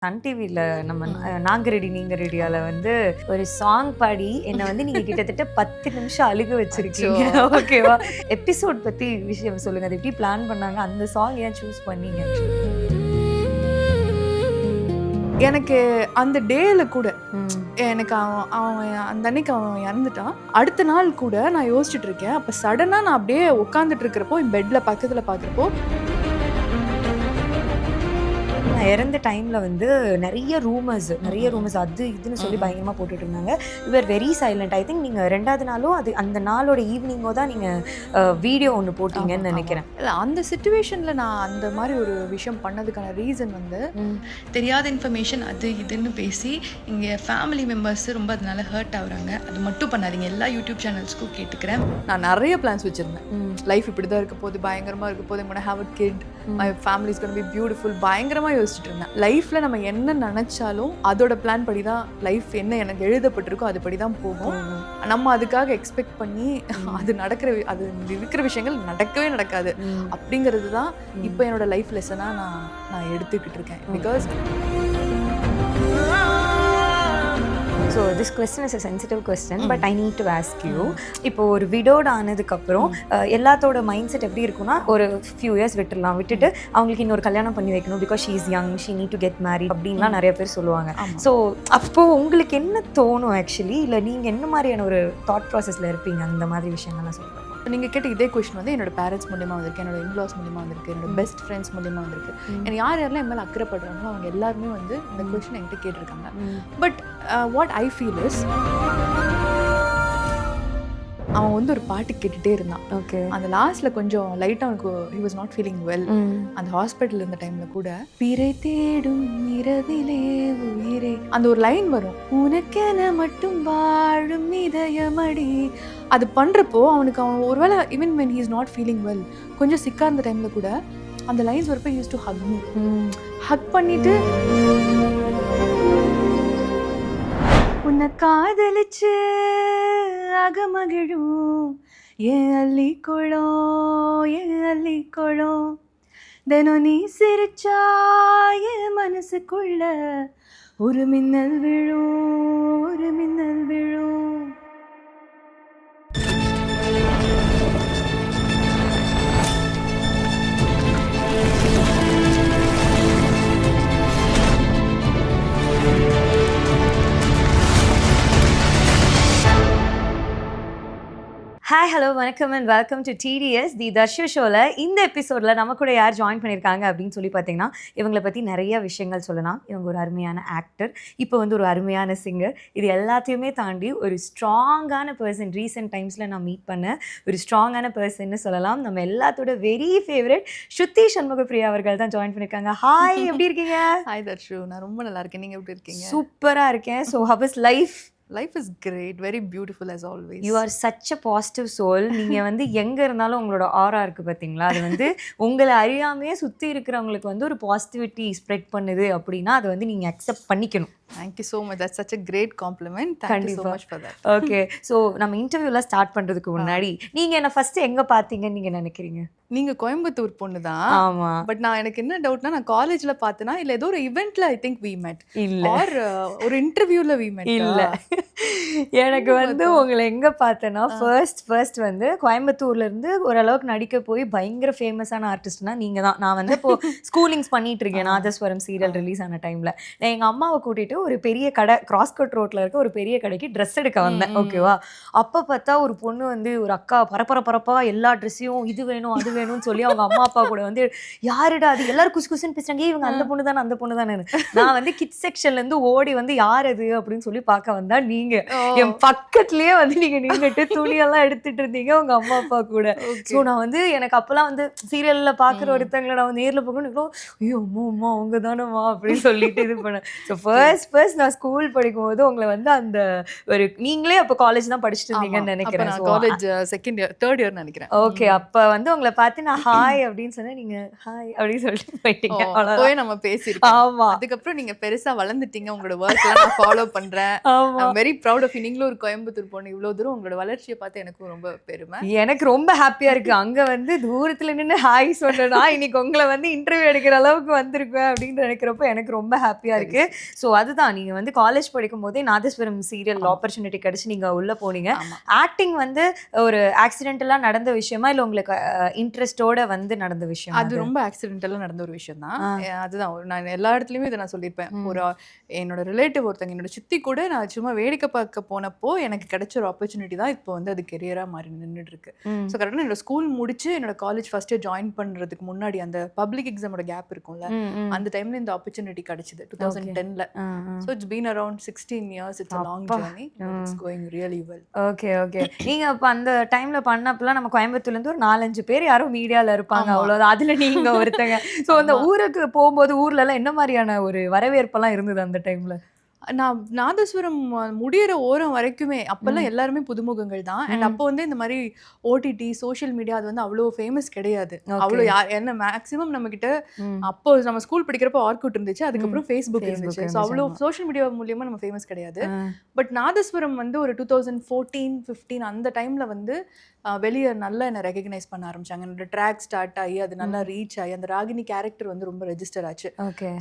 Sun டிவியில் நம்ம நாங்க ரெடி நீங்க ரெடியால வந்து ஒரு சாங் பாடி என்னை வந்து நீங்க கிட்டத்தட்ட 10 நிமிஷம் அழுக வச்சிருக்கீங்க. ஓகேவா? எபிசோட் பத்தி விஷயம் சொல்லுங்க. அது எப்படி பிளான் பண்ணாங்க? அந்த சாங் ஏன் சூஸ் பண்ணீங்க? எனக்கு அந்த டேல கூட எனக்கு அவன் அந்த அன்னைக்கு அவன் இறந்துட்டான். அடுத்த நாள் கூட நான் யோசிச்சுட்டு இருக்கேன். அப்போ சடனாக நான் அப்படியே உட்காந்துட்டு இருக்கிறப்போ என் பெட்டில் பக்கத்தில் பார்க்குறப்போ நான் இறந்த டைம்ல வந்து நிறைய ரூமர்ஸ் அது இதுன்னு சொல்லி பயங்கரமா போட்டுட்டு இருந்தாங்க. You are very silent. I think நீங்க 2வது நாளும் அது அந்த நாளோட ஈவினிங்கோ தான் நீங்க வீடியோ ஒன்று போட்டீங்கன்னு நினைக்கிறேன். இல்லை, அந்த சிச்சுவேஷன்ல நான் அந்த மாதிரி ஒரு விஷயம் பண்ணதுக்கான ரீசன் வந்து தெரியாத இன்ஃபர்மேஷன் அது இதுன்னு பேசி இங்கே ஃபேமிலி மெம்பர்ஸ் ரொம்ப அதனால ஹர்ட் ஆகுறாங்க. அது மட்டும் பண்ணாதீங்க. எல்லா யூடியூப் சேனல்ஸ்க்கும் கேட்டுக்கிறேன். நான் நிறைய பிளான்ஸ் வச்சிருந்தேன். லைஃப் இப்படி தான் இருக்க போது, பயங்கரமா இருக்க போது, I'm gonna have a kid, my family is going to be beautiful, பயங்கரமா யோசிச்சுட்டு இருந்தேன். லைஃப்ல நம்ம என்ன நினைச்சாலும் அதோட பிளான் படி தான் லைஃப் என்ன எனக்கு எழுதப்பட்டிருக்கோ அது படி தான் போகும். நம்ம அதுக்காக எக்ஸ்பெக்ட் பண்ணி அது இருக்கிற விஷயங்கள் நடக்கவே நடக்காது. அப்படிங்கிறது தான் இப்போ என்னோட லைஃப் லெசனாக நான் எடுத்துக்கிட்டு இருக்கேன். Because so this question is a sensitive question, but I need to ask you. இப்போ ஒரு விடோட ஆனதுக்கப்புறம் எல்லாத்தோட மைண்ட் செட் எப்படி இருக்குன்னா, ஒரு ஃபியூ இயர்ஸ் விட்டுட்டு அவங்களுக்கு இன்னொரு கல்யாணம் பண்ணி வைக்கணும், because she is young, she need to get married அப்படின்லாம் நிறைய பேர் சொல்லுவாங்க. ஸோ அப்போது உங்களுக்கு என்ன தோணும் ஆக்சுவலி? இல்லை நீங்கள் என்ன மாதிரியான ஒரு தாட் ப்ராசஸில் இருப்பீங்க அந்த மாதிரி விஷயங்கள்லாம் சொல்லுவாங்க? நீங்கள் கேட்ட இதே கொஸ்டின் வந்து என்னோட பேரண்ட்ஸ் மூலியமாக வந்திருக்கு, என்னோட இன்லாஸ் மூலியமாக வந்திருக்கு, என்னோட பெஸ்ட் ஃப்ரெண்ட்ஸ் மூலியமாக வந்திருக்கு. எனக்கு யாரெல்லாம் என் மேலே அக்கறைப்படுறாங்களோ அவங்க எல்லாருமே வந்து இந்த கொஸ்டின் என்கிட்ட கேட்டிருக்காங்க. But what I feel is, அவன் வந்து ஒரு பாட்டு கேட்டுகிட்டே இருந்தான். ஓகே. அந்த லாஸ்ட்டில் கொஞ்சம் லைட்டாக அவனுக்கு he was not feeling well. அந்த ஹாஸ்பிட்டல் இருந்த டைமில் கூட பிறை தேடும் இரவிலே உயிரே அந்த ஒரு லைன் வரும், உனக்கென மட்டும் வாழும் இதயமடி. அது பண்ணுறப்போ அவன் ஒருவேளை even when he is not feeling well, கொஞ்சம் சிக்காக இருந்த டைமில் கூட அந்த லைன்ஸ் வரப்போ use to hug me. Hug பண்ணிட்டு உன்னை காதலிச்சு அகமகிழும் ஏன் அள்ளிக்கொளம் தினம் நீ சிரிச்சா என் மனசுக்குள்ள ஒரு மின்னல் விழும். ஹாய், ஹலோ, வணக்கம் அண்ட் வெல்கம் டு டிடிஎஸ் தி தர்ஷு ஷோவில். இந்த எபிசோடில் நம்ம கூட யார் ஜாயின் பண்ணியிருக்காங்க அப்படின்னு சொல்லி பார்த்தீங்கன்னா, இவங்களை பற்றி நிறைய விஷயங்கள் சொல்லலாம். இவங்க ஒரு அருமையான ஆக்டர், இப்போ வந்து ஒரு அருமையான சிங்கர். இது எல்லாத்தையுமே தாண்டி ஒரு ஸ்ட்ராங்கான பர்சன், ரீசெண்ட் டைம்ஸில் நான் மீட் பண்ண ஒரு ஸ்ட்ராங்கான பர்சன்னு சொல்லலாம். நம்ம எல்லாத்தோட வெரி ஃபேவரட் ஸ்ருதி சண்முகப்பிரியா அவர்கள் தான் ஜாயின் பண்ணியிருக்காங்க. ஹாய், எப்படி இருக்கீங்க? ஹாய் தர்ஷு, நான் ரொம்ப நல்லா இருக்கேன். நீங்கள் எப்படி இருக்கீங்க? சூப்பராக இருக்கேன். So how is life? Life is great, very beautiful as always. You are such a positive soul. நீங்கள் வந்து எங்கே இருந்தாலும் உங்களோட ஆரா இருக்குது பார்த்தீங்களா, அது வந்து உங்களை அறியாமையே சுற்றி இருக்கிறவங்களுக்கு வந்து ஒரு பாசிட்டிவிட்டி ஸ்ப்ரெட் பண்ணுது அப்படின்னா அதை வந்து நீங்கள் அக்செப்ட் பண்ணிக்கணும். Thank you so much. That's such a great compliment. Thank you so much for that. Okay. So நம்ம இன்டர்வியூலாம் ஸ்டார்ட் பண்ணுறதுக்கு முன்னாடி நீங்கள் என்ன ஃபஸ்ட்டு எங்கே பார்த்தீங்கன்னு நீங்கள் நினைக்கிறீங்க? நீங்கள் கோயம்புத்தூர் பொண்ணு தான். ஆமாம். பட் நான் எனக்கு என்ன டவுட்னா, நான் காலேஜில் பார்த்தேன்னா இல்லை ஏதோ ஒரு இவெண்ட்டில் ஐ திங்க் வி மெட், இல்லை ஆர் ஒரு இன்டர்வியூவில் வி மெட். இல்லை, எனக்கு வந்து உங்களை எங்கே பார்த்தேன்னா ஃபர்ஸ்ட் வந்து கோயம்புத்தூர்லேருந்து ஓரளவுக்கு நடிக்க போய் பயங்கர ஃபேமஸான ஆர்டிஸ்ட்னா நீங்கள் தான். நான் வந்து இப்போது ஸ்கூலிங்ஸ் பண்ணிட்டு இருக்கேன். நாதஸ்வரம் சீரியல் ரிலீஸ் ஆன டைமில் நான் எங்கள் அம்மாவை கூட்டிகிட்டு ஒரு பெரிய கடை, கிராஸ்கட் ரோட்டில் இருக்க ஒரு பெரிய கடைக்கு ட்ரெஸ் எடுக்க வந்தேன். ஓகேவா? அப்போ பார்த்தா ஒரு பொண்ணு வந்து ஒரு அக்கா பரப்பரப்பாக எல்லா ட்ரெஸ்ஸையும் இது வேணும் அது வேணும்னு சொல்லி அவங்க அம்மா அப்பா கூட வந்து யாருடா அது எல்லாரும் குசுன்னு பேசுறாங்க, இவங்க அந்த பொண்ணு தானே. நான் வந்து கிட்ஸ் செக்ஷன்லேருந்து ஓடி வந்து யார் அது அப்படின்னு சொல்லி பார்க்க வந்தா நீங்க என் பக்கத்துலயே வந்து நீங்க நின்றுட்டு துணியெல்லாம் எடுத்துட்டு இருந்தீங்க உங்க அம்மா அப்பா கூட. ஸோ நான் வந்து எனக்கு அப்பெல்லாம் வந்து சீரியல்ல பாக்குற ஒருத்தங்களை நான் வந்து நேர்ல போகணும், ஐயோ அம்மா அவங்க தானம்மா அப்படின்னு சொல்லிட்டு இது பண்ணேன். ஸோ ஃபர்ஸ்ட் நான் ஸ்கூல் படிக்கும் போது உங்களை வந்து அந்த ஒரு நீங்களே அப்போ காலேஜ் தான் படிச்சுட்டு இருந்தீங்கன்னு நினைக்கிறேன். College second year third year நினைக்கிறேன். ஓகே. அப்போ வந்து உங்களை பார்த்து நான் ஹாய் அப்படின்னு சொன்னேன், நீங்க ஹாய் அப்படின்னு சொல்லிட்டு போயிட்டீங்க. போய் நம்ம பேசியிருக்கோம். ஆமா. அதுக்கப்புறம் நீங்க பெருசா வளர்ந்துட்டீங்க, உங்களோட ஒர்க் எல்லாம் நான் ஃபாலோ பண்றேன். Very proud of you. நீங்களும் ஒரு கோயம்புத்தூர் பொண்ணு, இவ்வளோ தூரம் உங்களோட வளர்ச்சியை பார்த்து எனக்கும் ரொம்ப பெருமை. எனக்கு ரொம்ப ஹாப்பியா இருக்கு. அங்க வந்து தூரத்துல நின்று ஹாய் சொன்னா இன்னைக்கு உங்களை வந்து இன்டர்வியூ எடுக்கிற அளவுக்கு வந்திருக்கேன் அப்படின்னு நினைக்கிறப்போ எனக்கு ரொம்ப ஹாப்பியா இருக்கு. ஸோ அதுதான் நீங்க வந்து காலேஜ் படிக்கும் போதே நாதஸ்வரம் சீரியல் ஆப்பர்ச்சுனிட்டி கிடைச்சு நீங்க உள்ள போனீங்க. ஆக்டிங் வந்து ஒரு ஆக்சிடென்டலா நடந்த விஷயமா இல்ல உங்களுக்கு இன்ட்ரெஸ்டோட வந்து நடந்த விஷயம்? அது ரொம்ப ஆக்சிடென்டலா நடந்த ஒரு விஷயம் தான். அதுதான் நான் எல்லா இடத்துலயுமே இதை நான் சொல்லியிருப்பேன். ஒரு என்னோட ரிலேட்டிவ் ஒருத்தங்க, என்னோட சித்தி கூட நான் சும்மா வேடிக்கை பார்க்க போனப்போ எனக்கு கிடைச்ச ஒரு ஆப்பர்ச்சுனிட்டி தான் இப்போ வந்து அது கெரியரா மாறி நின்றுட்டு இருக்கு. ஸோ கரெக்டாக என்னோட ஸ்கூல் முடிச்சு என்னோட காலேஜ் ஃபர்ஸ்ட் இயர் ஜாயின் பண்றதுக்கு முன்னாடி அந்த பப்ளிக் எக்ஸாமோட கேப் இருக்கும்ல, அந்த டைம்ல இந்த ஆப்பர்ச்சுனிட்டி கிடைச்சது 2010ல. So it's been around 16 years. It's a long journey. It's going really well. ஓகே ஓகே. நீங்க அப்ப அந்த டைம்ல பண்ணப்பலாம் நம்ம கோயம்புத்தூர்ல இருந்து ஒரு 4-5 பேர் யாரோ மீடியால இருப்பாங்க, அவ்வளவுதான். அதுல நீங்க ஒருத்தங்க. ஸோ அந்த ஊருக்கு போகும்போது ஊர்ல எல்லாம் என்ன மாதிரியான ஒரு வரவேற்பெல்லாம் இருந்தது அந்த டைம்ல? நான் நாதஸ்வரம் முடியிற ஓரம் வரைக்குமே அப்பெல்லாம் எல்லாருமே புதுமுகங்கள் தான். அண்ட் அப்போ வந்து இந்த மாதிரி ஓடிடி சோஷியல் மீடியா அது வந்து அவ்வளோ ஃபேமஸ் கிடையாது. அவ்வளோ என்ன மேக்ஸிமம் நம்ம கிட்ட அப்போ நம்ம ஸ்கூல் படிக்கிறப்போ ஆர்குட் இருந்துச்சு, அதுக்கப்புறம் ஃபேஸ்புக் இருந்துச்சு. ஸோ அவ்வளோ சோஷியல் மீடியா மூலியமா நம்ம ஃபேமஸ் கிடையாது. பட் நாதஸ்வரம் வந்து ஒரு 2014-15 அந்த டைம்ல வந்து வெளியே நல்லா என்னை ரெகக்னைஸ் பண்ண ஆரம்பிச்சாங்க. என்னோட ட்ராக் ஸ்டார்ட் ஆகி அது நல்லா ரீச் ஆகி அந்த ராகினி கேரக்டர் வந்து ரொம்ப ரெஜிஸ்டர் ஆச்சு.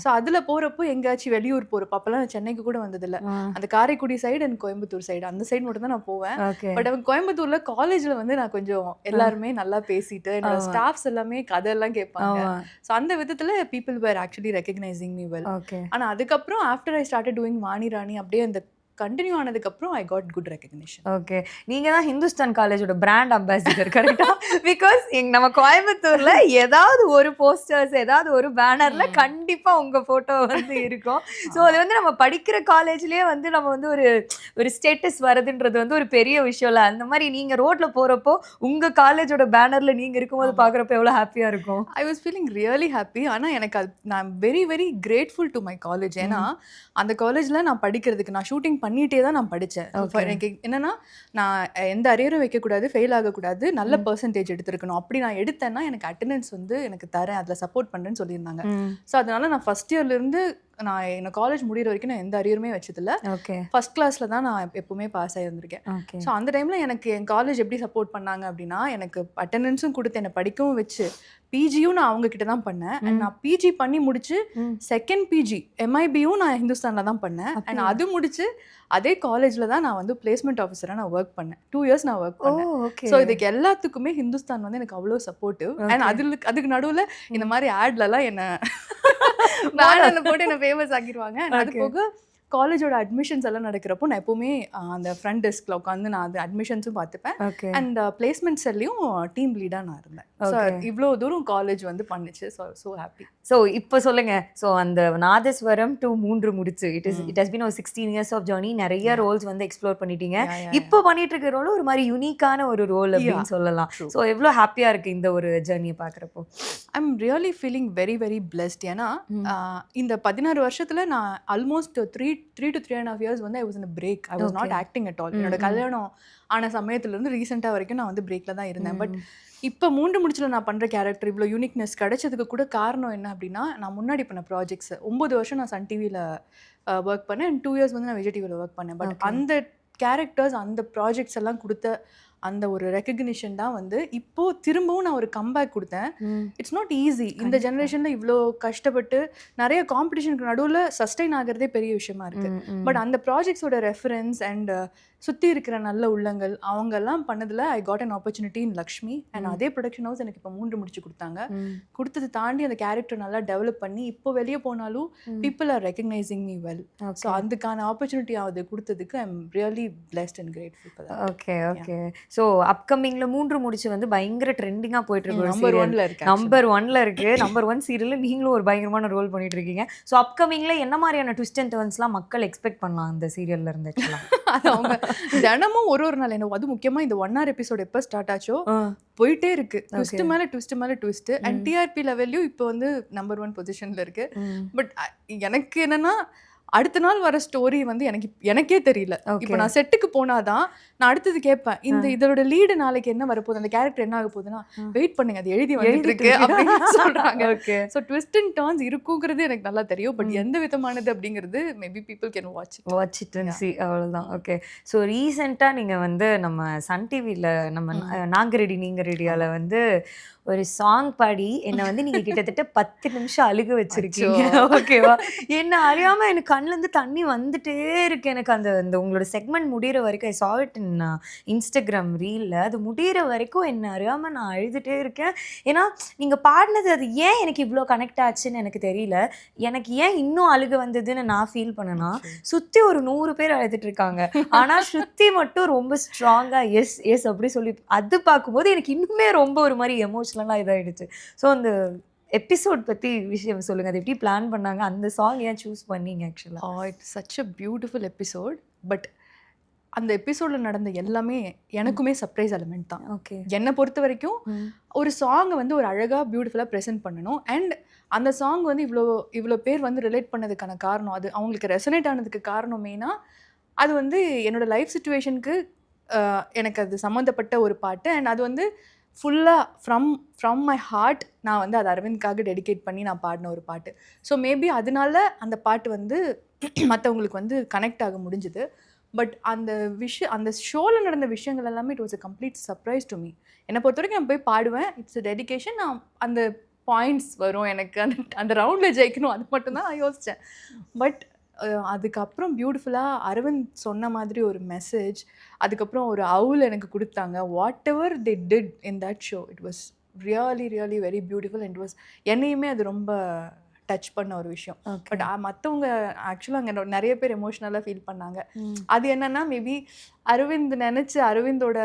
ஸோ அதில் போகிறப்போ எங்கேயாச்சும் வெளியூர் போகிறப்போ, அப்போல்லாம் நான் சென்னைக்கு கூட வந்ததில்லை, அந்த Karaikudi side and Coimbatore side அந்த சைடு மட்டும் தான் நான் போவேன். பட் அவங்க கோயம்புத்தூர்ல காலேஜ்ல வந்து நான் கொஞ்சம் எல்லாருமே நல்லா பேசிட்டு என்னோட ஸ்டாஃப்ஸ் எல்லாமே கதையெல்லாம் கேட்பாங்க. ஸோ அந்த விதத்துல people were actually recognising me well. ஆனா அதுக்கப்புறம் after I started doing Vani Rani அப்படியே அந்த கண்டினியூ ஆனதுக்கப்புறம் I got good recognition. Okay. நீங்கள் தான் ஹிந்துஸ்தான் காலேஜோட பிராண்ட் அம்பாசிடர் கரெக்டாக? பிகாஸ் நம்ம கோயம்புத்தூரில் ஏதாவது ஒரு போஸ்டர்ஸ் ஏதாவது ஒரு பேனரில் கண்டிப்பாக உங்கள் ஃபோட்டோ வந்து இருக்கும். ஸோ அது வந்து நம்ம படிக்கிற காலேஜ்லேயே வந்து நம்ம வந்து ஒரு ஸ்டேட்டஸ் வருதுன்றது வந்து ஒரு பெரிய விஷயம் இல்லை. அந்த மாதிரி நீங்கள் ரோட்டில் போகிறப்போ உங்கள் காலேஜோட பேனரில் நீங்கள் இருக்கும்போது பார்க்குறப்போ எவ்வளோ ஹாப்பியாக இருக்கும்? I was feeling really happy. ஆனால் எனக்கு அது நான் very very grateful to my college. ஏன்னா அந்த காலேஜில் நான் படிக்கிறதுக்கு நான் ஷூட்டிங் பண்ணிட்டே தான் நான் படித்தேன். எனக்கு என்னன்னா நான் எந்த அரியரும் வைக்கக்கூடாது, ஃபெயில் ஆகக்கூடாது, நல்ல பர்சன்டேஜ் எடுத்திருக்கணும். அப்படி நான் எடுத்தேன்னா எனக்கு அட்டெண்டன்ஸ் வந்து எனக்கு தரேன், அதில் சப்போர்ட் பண்ணுறேன்னு சொல்லியிருந்தாங்க. ஸோ அதனால நான் ஃபர்ஸ்ட் இயர்லேருந்து நான் என்ன காலேஜ் முடிகிற வரைக்கும் நான் எந்த அரியருமே வச்சதில்லை. ஃபர்ஸ்ட் கிளாஸ்ல தான் நான் எப்பவுமே பாஸ் ஆகியிருந்திருக்கேன். ஸோ அந்த டைமில் எனக்கு என் காலேஜ் எப்படி சப்போர்ட் பண்ணாங்க அப்படின்னா, எனக்கு அட்டெண்டன்ஸும் கொடுத்து என்னை படிக்கவும் வச்சு பிஜியும் நான் அவங்க கிட்ட தான் பண்ணேன். அண்ட் நான் பிஜி பண்ணி முடிச்சு செகண்ட் பிஜி எம்ஐபியும் நான் ஹிந்துஸ்தானில் தான் பண்ணேன். அண்ட் அது முடிச்சு அதே காலேஜில் தான் நான் வந்து பிளேஸ்மெண்ட் ஆஃபீஸராக நான் ஒர்க் பண்ணேன். 2 years நான் ஒர்க் பண்ணேன். ஸோ இதுக்கு எல்லாத்துக்குமே ஹிந்துஸ்தான் வந்து எனக்கு அவ்வளோ சப்போர்ட்டிவ். அண்ட் அதுக்கு நடுவில் இந்த மாதிரி ஆட்லலாம் என்ன போட்டு என்ன ஃபேமஸ் ஆக்கிடுவாங்க. அது போக காலேஜோட அட்மிஷன்ஸ் எல்லாம் நடக்கிறப்போ நான் எப்பவுமே அந்த ஃப்ரண்ட் டெஸ்க்ல உட்காந்து நான் அது அட்மிஷன்ஸும் பார்த்துப்பேன். அண்ட் பிளேஸ்மெண்ட் செல்லையும் டீம் லீடாக நான் இருந்தேன். ஸோ இவ்வளோ தூரம் காலேஜ் வந்து பண்ணுச்சு. So happy. ஸோ இப்போ சொல்லுங்க, ஸோ அந்த நாதஸ்வரம் 2 முடிச்சு இட் ஹஸ் பீன் ஒரு 16 years ஆஃப் ஜர்னி. நிறைய ரோல்ஸ் வந்து எக்ஸ்ப்ளோர் பண்ணிட்டீங்க. இப்போ பண்ணிட்டு இருக்க ரோல் ஒரு மாதிரி யூனிக்கான ஒரு ரோல் அப்படின்னு சொல்லலாம். ஸோ எவ்வளோ ஹாப்பியா இருக்கு இந்த ஒரு ஜர்னியை பார்க்குறப்போ? ஐ am really feeling very very blessed. ஏன்னா இந்த 16 வருஷத்துல நான் ஆல்மோஸ்ட் 3 to 3.5 years வந்து I was in a break. I was not acting at all. என்னோட கல்யாணம் ஆன சமயத்துலேருந்து ரீசெண்டாக வரைக்கும் நான் வந்து பிரேக்கில் தான் இருந்தேன். பட் இப்போ 3 முடிச்சில் நான் பண்ணுற கேரக்டர் இவ்வளோ யூனிக்னஸ் கிடைச்சதுக்கு கூட காரணம் என்ன அப்படின்னா, நான் முன்னாடி பண்ண ப்ராஜெக்ட்ஸ் 9 வருஷம் நான் சன் டிவியில் ஒர்க் பண்ணேன். அண்ட் 2 years வந்து நான் விஜய் டிவியில் ஒர்க் பண்ணேன். பட் அந்த கேரக்டர்ஸ் அந்த ப்ராஜெக்ட்ஸ் எல்லாம் கொடுத்த அந்த ஒரு ரெகக்னிஷன் தான் வந்து இப்போ திரும்பவும் நான் ஒரு கம்பேக் கொடுத்தேன். It's not easy. இந்த ஜெனரேஷனில் இவ்வளோ கஷ்டப்பட்டு நிறைய காம்படிஷனுக்கு நடுவில் சஸ்டைன் ஆகிறதே பெரிய விஷயமா இருக்கு. பட் அந்த ப்ராஜெக்ட்ஸோட ரெஃபரன்ஸ் அண்ட் சுற்றி இருக்கிற நல்ல உள்ளங்கள் அவங்கெல்லாம் பண்ணதில் I got an opportunity in Lakshmi. And அதே ப்ரொடக்ஷன் ஹவுஸ் எனக்கு இப்போ 3 முடிச்சு கொடுத்தாங்க. கொடுத்தது தாண்டி அந்த கேரக்டர் நல்லா டெவலப் பண்ணி இப்போ வெளியே போனாலும் people are recognising me well. So அதுக்கான ஆப்பர்ச்சுனிட்டி அது கொடுத்ததுக்கு I am really blessed and grateful for that. Okay okay. So அப்கமிங்ல 3 முடிச்சு வந்து பயங்கர ட்ரெண்டிங்காக போயிட்டு இருக்கு. நம்பர் 1ல இருக்கு. நம்பர் 1 சீரியல் நீங்களும் ஒரு பயங்கரமான ரோல் பண்ணிட்டு இருக்கீங்க. ஸோ அப்கமிங்ல என்ன மாதிரியான ட்விஸ்ட் அண்ட் டர்ன்ஸ்லாம் மக்கள் எக்ஸ்பெக்ட் பண்ணலாம் அந்த சீரியல்ல இருந்து? அது அவங்க தினமும் ஒரு நாள் என்ன, அது முக்கியமா இந்த 1 hour எபிசோட் எப்போ ஸ்டார்ட் ஆச்சோ போயிட்டே இருக்கு. ட்விஸ்ட் மேல ட்விஸ்ட் மேல ட்விஸ்ட். அண்ட் டிஆர்பி லெவல்லையும் இப்போ வந்து நம்பர் 1 பொசிஷன்ல இருக்கு. பட் எனக்கு என்னன்னா அடுத்த நாள் வர ஸ்டோரி வந்து எனக்கே தெரியல. இப்போ நான் செட்டுக்கு போனாதான் நான் அடுத்தது கேட்பேன், இதோட லீடு நாளைக்கு என்ன வரப்போகுது, அந்த கேரக்டர் என்ன ஆக போகுதுன்னா வெயிட் பண்ணுங்க அது எழுதி வந்துட்டு இருக்கு அப்படின்னு சொல்றாங்க. ஸோ ட்விஸ்ட் அண்ட் டர்ன்ஸ் இருக்குங்கிறது எனக்கு நல்லா தெரியும். பட் எந்த விதமானது அப்படிங்கிறது maybe people can watch it and see அவ்வளவுதான். ஓகே, ஸோ ரீசெண்டாக நீங்கள் வந்து நம்ம சன் டிவியில் நம்ம நாங்க ரெடி நீங்க ரெடியால வந்து ஒரு சாங் பாடி என்னை வந்து நீங்கள் கிட்டத்தட்ட 10 நிமிஷம் அழுக வச்சிருக்கீங்க. ஓகேவா, என்ன அறியாமல் எனக்கு கண்ணிலேருந்து தண்ணி வந்துட்டே இருக்கு. எனக்கு அந்த உங்களோட செக்மெண்ட் முடிகிற வரைக்கும் ஐ saw it in இன்ஸ்டாகிராம் ரீலில், அது முடிகிற வரைக்கும் என்ன அறியாமல் நான் அழுதுகிட்டே இருக்கேன். ஏன்னா நீங்கள் பாடினது அது ஏன் எனக்கு இவ்வளோ கனெக்ட் ஆச்சுன்னு எனக்கு தெரியல. எனக்கு ஏன் இன்னும் அழுக வந்ததுன்னு நான் ஃபீல் பண்ணேன்னா, சுற்றி ஒரு 100 பேர் அழுதுட்டு இருக்காங்க, ஆனால் ஸ்ருதி மட்டும் ரொம்ப ஸ்ட்ராங்காக எஸ் எஸ் அப்படி சொல்லி அது பார்க்கும்போது எனக்கு இன்னுமே ரொம்ப ஒரு மாதிரி எமோஷனலாக இதாகிடுச்சு. ஸோ அந்த எபிசோட் பற்றி விஷயம் சொல்லுங்கள், அது எப்படி பிளான் பண்ணாங்க, அந்த சாங் ஏன் சூஸ் பண்ணீங்க? ஆக்சுவலாக it's such a beautiful episode. But அந்த எபிசோடில் நடந்த எல்லாமே எனக்குமே சர்ப்ரைஸ் எலிமெண்ட் தான். ஓகே, என்னை பொறுத்த வரைக்கும் ஒரு சாங்கை வந்து ஒரு அழகாக பியூட்டிஃபுல்லாக ப்ரெசென்ட் பண்ணணும். அண்ட் அந்த சாங் வந்து இவ்வளோ பேர் வந்து ரிலேட் பண்ணதுக்கான காரணம், அது அவங்களுக்கு ரெசனேட் ஆனதுக்கு காரணம் மெயினாக அது வந்து என்னோடய லைஃப் சுச்சுவேஷனுக்கு எனக்கு அது சம்மந்தப்பட்ட ஒரு பாட்டு. அண்ட் அது வந்து ஃபுல்லாக ஃப்ரம் மை ஹார்ட் நான் வந்து அது அரவிந்த்காக டெடிகேட் பண்ணி நான் பாடின ஒரு பாட்டு. ஸோ மேபி அதனால அந்த பாட்டு வந்து மற்றவங்களுக்கு வந்து கனெக்ட் ஆக முடிஞ்சுது. பட் அந்த ஷோவில் நடந்த விஷயங்கள் எல்லாமே it was a complete surprise to me. என்னை பொறுத்த வரைக்கும் நான் போய் பாடுவேன், இட்ஸ் அ டெடிகேஷன், நான் அந்த பாயிண்ட்ஸ் வரும் எனக்கு அந்த ரவுண்டில் ஜெயிக்கணும், அது மட்டும்தான் நான் யோசித்தேன். பட் அதுக்கப்புறம் பியூட்டிஃபுல்லாக அரவிந்த் சொன்ன மாதிரி ஒரு மெசேஜ், அதுக்கப்புறம் ஒரு அவுல் எனக்கு கொடுத்தாங்க. Whatever they did in that show, it was really really very beautiful. And it was என்னையுமே அது ரொம்ப டச் பண்ண ஒரு விஷயம். பட் மற்றவங்க ஆக்சுவலாக அங்கே நிறைய பேர் எமோஷ்னலாக ஃபீல் பண்ணாங்க. அது என்னென்னா மேபி அரவிந்தோட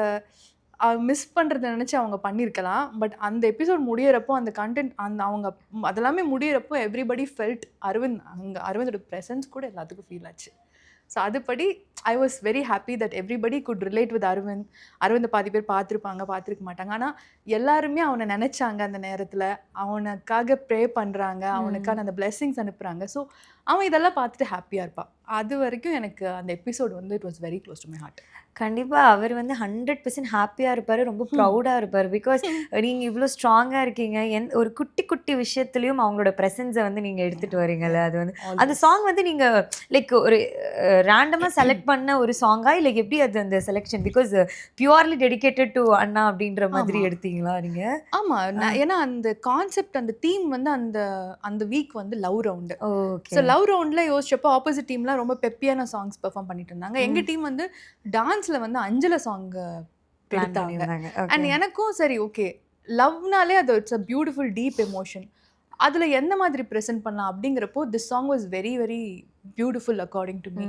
மிஸ் பண்ணுறதை நினச்சி அவங்க பண்ணியிருக்கலாம். பட் அந்த எபிசோட் முடியிறப்போ அந்த கண்டென்ட் அவங்க அதெல்லாமே முடியிறப்போ எவ்ரிபடி ஃபெல்ட் அரவிந்தோட ப்ரெசன்ஸ் கூட எல்லாத்துக்கும் ஃபீல் ஆச்சு. ஸோ அதுபடி I was very happy that everybody could relate with அரவிந்தை பாதி பேர் பார்த்துருக்க மாட்டாங்க, ஆனால் எல்லாருமே அவனை நினச்சாங்க, அந்த நேரத்தில் அவனுக்காக ப்ரே பண்ணுறாங்க, அவனுக்கான அந்த பிளெஸ்ஸிங்ஸ் அனுப்புகிறாங்க. ஸோ அவன் இதெல்லாம் பார்த்துட்டு ஹாப்பியாக இருப்பான். அது வரைக்கும் எனக்கு அந்த எபிசோட் வந்து it was very close to my heart. கண்டிப்பாக அவர் வந்து 100% ஹாப்பியாக இருப்பார், ரொம்ப ப்ரௌடாக இருப்பார். பிகாஸ் நீங்கள் இவ்வளோ ஸ்ட்ராங்காக இருக்கீங்க, ஒரு குட்டி குட்டி விஷயத்துலையும் அவங்களோட ப்ரெசன்ஸை வந்து நீங்கள் எடுத்துகிட்டு வரீங்கல்ல. அது வந்து அந்த சாங் வந்து நீங்கள் லைக் ஒரு ரேண்டமாக செலக்ட் பண்ண ஒரு சாங்கா இல்லை எப்படி அது அந்த selection? Because purely dedicated to Anna அப்படின்ற மாதிரி எடுத்தீங்களா நீங்கள்? ஆமாம், ஏன்னா அந்த கான்செப்ட் அந்த தீம் வந்து அந்த வீக் வந்து லவ் ரவுண்டு. ஸோ லவ் ரவுண்டில் யோசிச்சப்போ ஆப்போசிட் டீம்லாம் ரொம்ப பெப்பியான சாங்ஸ் பெர்ஃபார்ம் பண்ணிட்டு இருந்தாங்க. எங்கள் டீம் வந்து டான்ஸில் வந்து அஞ்சல சாங் எடுத்தாங்க. அண்ட் எனக்கும் சரி ஓகே, லவ்னாலே அது it's a beautiful deep emotion, அதில் எந்த மாதிரி ப்ரெசென்ட் பண்ணலாம் அப்படிங்கிறப்போ this song was very very beautiful according to me.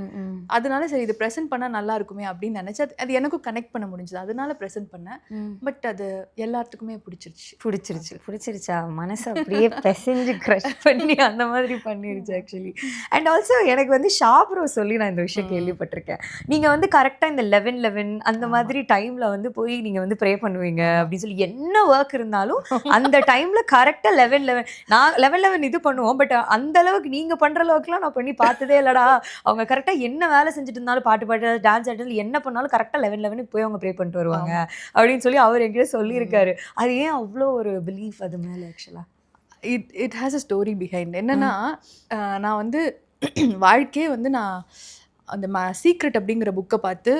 அதனால சரி இது ப்ரெசென்ட் பண்ணால் நல்லா இருக்குமே அப்படின்னு நினச்சி அது எனக்கும் கனெக்ட் பண்ண முடிஞ்சது, அதனால ப்ரெசென்ட் பண்ணேன். பட் அது எல்லாத்துக்குமே பிடிச்சிருச்சா மனசை அப்படியே பெசஞ்சு க்ரஷ் பண்ணி அந்த மாதிரி பண்ணிருச்சு ஆக்சுவலி. அண்ட் ஆல்சோ எனக்கு வந்து ஷாப்ரோ சொல்லி நான் இந்த விஷயம் கேள்விப்பட்டிருக்கேன், நீங்கள் வந்து கரெக்டாக இந்த 11 அந்த மாதிரி டைமில் வந்து போய் நீங்கள் வந்து ப்ரே பண்ணுவீங்க அப்படின்னு சொல்லி, என்ன ஒர்க் இருந்தாலும் அந்த டைமில் கரெக்டாக 11 நான் 11 இது பண்ணுவோம். பட் அந்த அளவுக்கு நீங்கள் பண்ணுற அளவுக்குலாம் நான் பண்ணி பார்த்ததே இல்லடா. அவங்க கரெக்டாக என்ன வேலை செஞ்சுட்டு இருந்தாலும் பாட்டு டான்ஸ் ஆடுறது என்ன பண்ணாலும் கரெக்டாக 11 போய் அவங்க ப்ரே பண்ணிட்டு வருவாங்க அப்படின்னு சொல்லி அவர் என்கிட்ட சொல்லியிருக்காரு. அது ஏன் அவ்வளோ ஒரு பிலீஃப் அது மேலே? ஆக்சுவலாக it has a story behind. என்னன்னா நான் வந்து வாழ்க்கையே வந்து நான் அந்த சீக்ரெட் அப்படிங்கிற புக்கை பார்த்து